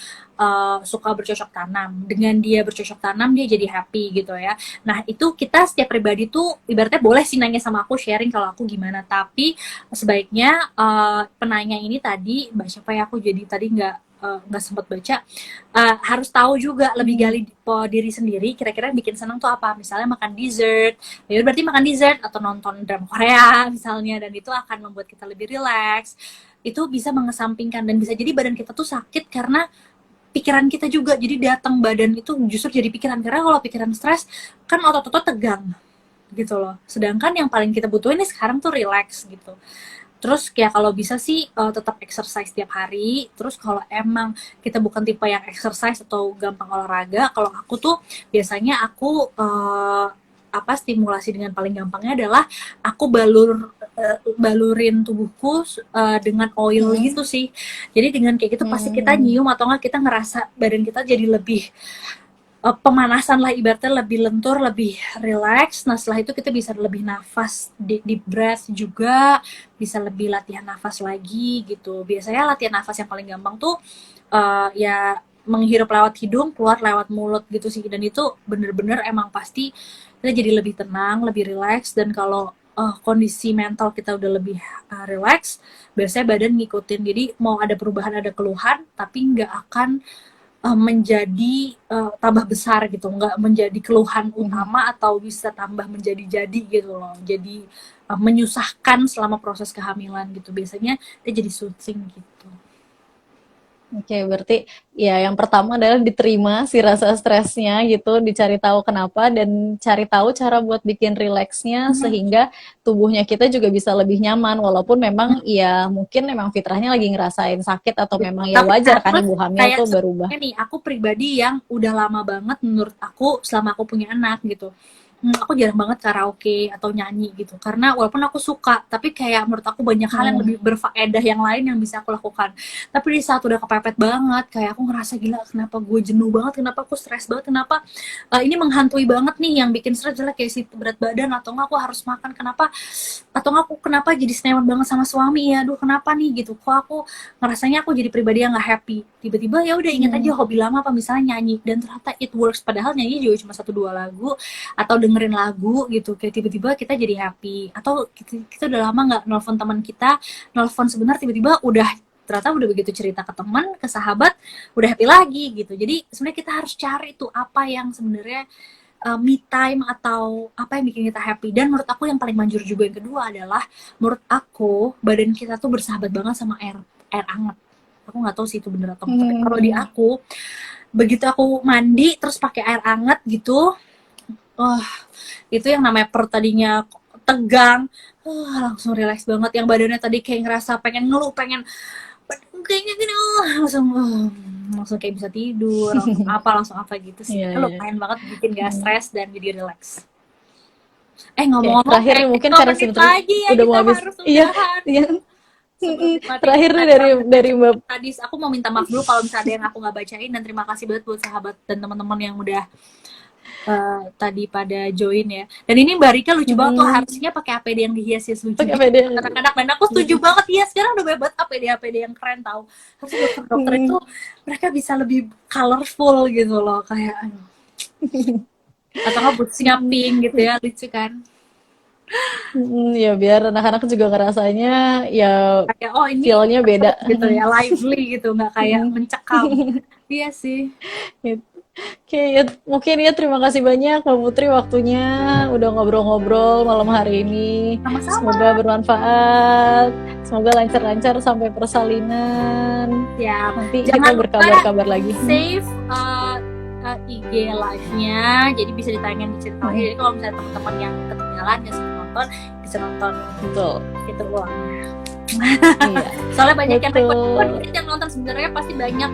suka bercocok tanam. Dengan dia bercocok tanam dia jadi happy gitu ya. Nah, itu kita setiap pribadi tuh ibaratnya boleh sih nanya sama aku, sharing kalau aku gimana. Tapi sebaiknya penanya ini tadi, Mbak siapa ya, aku jadi tadi nggak sempat baca, harus tahu juga lebih gali diri sendiri kira-kira bikin senang tuh apa. Misalnya makan dessert, ya berarti makan dessert atau nonton drama Korea misalnya, dan itu akan membuat kita lebih relax. Itu bisa mengesampingkan dan bisa jadi badan kita tuh sakit karena pikiran kita juga, jadi datang badan itu justru jadi pikiran, karena kalau pikiran stres kan otot-otot tegang gitu loh, sedangkan yang paling kita butuhin nih sekarang tuh relax gitu. Terus kayak kalau bisa sih tetap exercise tiap hari. Terus kalau emang kita bukan tipe yang exercise atau gampang olahraga, kalau aku tuh biasanya aku stimulasi dengan paling gampangnya adalah aku balurin tubuhku dengan oil gitu sih. Jadi dengan kayak gitu pasti kita nyium atau enggak kita ngerasa badan kita jadi lebih pemanasan lah, ibaratnya lebih lentur, lebih relax. Nah setelah itu kita bisa lebih nafas, deep breath juga, bisa lebih latihan nafas lagi gitu. Biasanya latihan nafas yang paling gampang tuh ya menghirup lewat hidung, keluar lewat mulut gitu sih. Dan itu bener-bener emang pasti kita jadi lebih tenang, lebih relax. Dan kalau kondisi mental kita udah lebih relax, biasanya badan ngikutin. Jadi mau ada perubahan, ada keluhan, tapi nggak akan menjadi tambah besar gitu, nggak menjadi keluhan utama atau bisa tambah menjadi-jadi gitu loh, jadi menyusahkan selama proses kehamilan gitu. Biasanya dia jadi soothing gitu. Oke, berarti ya yang pertama adalah diterima si rasa stresnya gitu, dicari tahu kenapa dan cari tahu cara buat bikin rileksnya sehingga tubuhnya kita juga bisa lebih nyaman, walaupun memang ya mungkin memang fitrahnya lagi ngerasain sakit atau memang ya wajar kan ibu hamil tuh berubah. Nih, aku pribadi yang udah lama banget menurut aku selama aku punya anak gitu. Aku jarang banget karaoke atau nyanyi gitu, karena walaupun aku suka, tapi kayak menurut aku banyak hal yang lebih berfaedah yang lain yang bisa aku lakukan. Tapi di saat udah kepepet banget, kayak aku ngerasa gila, kenapa gue jenuh banget, kenapa aku stres banget, kenapa ini menghantui banget nih, yang bikin stres adalah kayak si berat badan, atau enggak aku harus makan, kenapa jadi senewan banget sama suami ya, aduh kenapa nih gitu, kok aku ngerasanya aku jadi pribadi yang gak happy. Tiba-tiba ya udah inget aja hobi lama apa misalnya nyanyi, dan ternyata it works, padahal nyanyi juga cuma 1-2 lagu atau dengerin lagu gitu, kayak tiba-tiba kita jadi happy. Atau kita udah lama nggak nelfon teman kita, nelfon sebentar tiba-tiba udah ternyata udah begitu cerita ke teman, ke sahabat, udah happy lagi gitu. Jadi sebenarnya kita harus cari tuh apa yang sebenarnya me time atau apa yang bikin kita happy. Dan menurut aku yang paling manjur juga yang kedua adalah, menurut aku badan kita tuh bersahabat banget sama air hangat. Aku nggak tahu sih itu bener atau enggak. Tapi kalau di aku, begitu aku mandi terus pakai air hangat gitu, itu yang namanya perut tadinya tegang, langsung relax banget. Yang badannya tadi kayak ngerasa pengen ngeluh, pengen kayaknya gini, langsung kayak bisa tidur, langsung apa gitu sih. Itu lumayan banget bikin gak stres dan jadi relax. Ngomong-ngomong, terakhir mungkin karena lagi ya, udah mau habis. Iya. Terakhir nih dari Mbak. Tadi aku mau minta maaf dulu kalau misalnya ada yang aku nggak bacain, dan terima kasih banget buat sahabat dan teman-teman yang udah tadi pada join ya. Dan ini Mbak Rika lucu banget tuh, harusnya pakai APD yang dihias-hias lucu. Kadang-kadang, dan aku setuju banget ya, sekarang udah banyak APD yang keren tau. Harusnya dokter itu mereka bisa lebih colorful gitu loh, kayak atau nggak putihnya pink gitu ya, lucu kan. Ya biar anak-anak juga ngerasanya ya kayak ini feel-nya beda gitu ya, lively gitu, nggak kayak mencekam. Iya sih. Oke, ya, mungkin ya terima kasih banyak Mbak Putri waktunya udah ngobrol-ngobrol malam hari ini. Sama-sama. Semoga bermanfaat, semoga lancar-lancar sampai persalinan. Ya, nanti kita berkabar-kabar lagi. Save IG live-nya, jadi bisa ditayangin di channel. Jadi kalau misalnya teman-teman yang ketinggalan ya sempat nonton, bisa nonton. Betul. Itu doang. Iya. Soalnya banyak yang request yang nonton, sebenarnya pasti banyak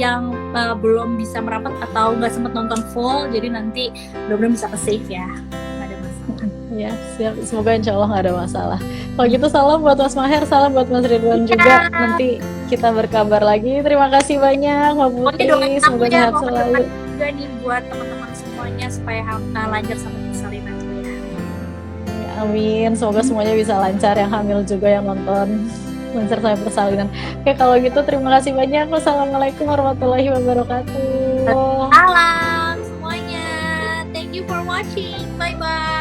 yang belum bisa merapat atau nggak sempat nonton full, jadi nanti mudah-mudahan bisa ke save ya, nggak ada masalah. Ya siap, semoga insya Allah nggak ada masalah. Kalau gitu salam buat Mas Maher, salam buat Mas Ridwan juga. Nanti kita berkabar lagi. Terima kasih banyak Mbak Putri, semoga sehat selalu. Juga nih buat teman-teman semuanya supaya lancar sampai persalinan ya. Amin, semoga semuanya bisa lancar, yang hamil juga yang nonton lancar sampai persalinan. Oke, kalau gitu terima kasih banyak. Wassalamualaikum warahmatullahi wabarakatuh. Salam semuanya. Thank you for watching. Bye bye.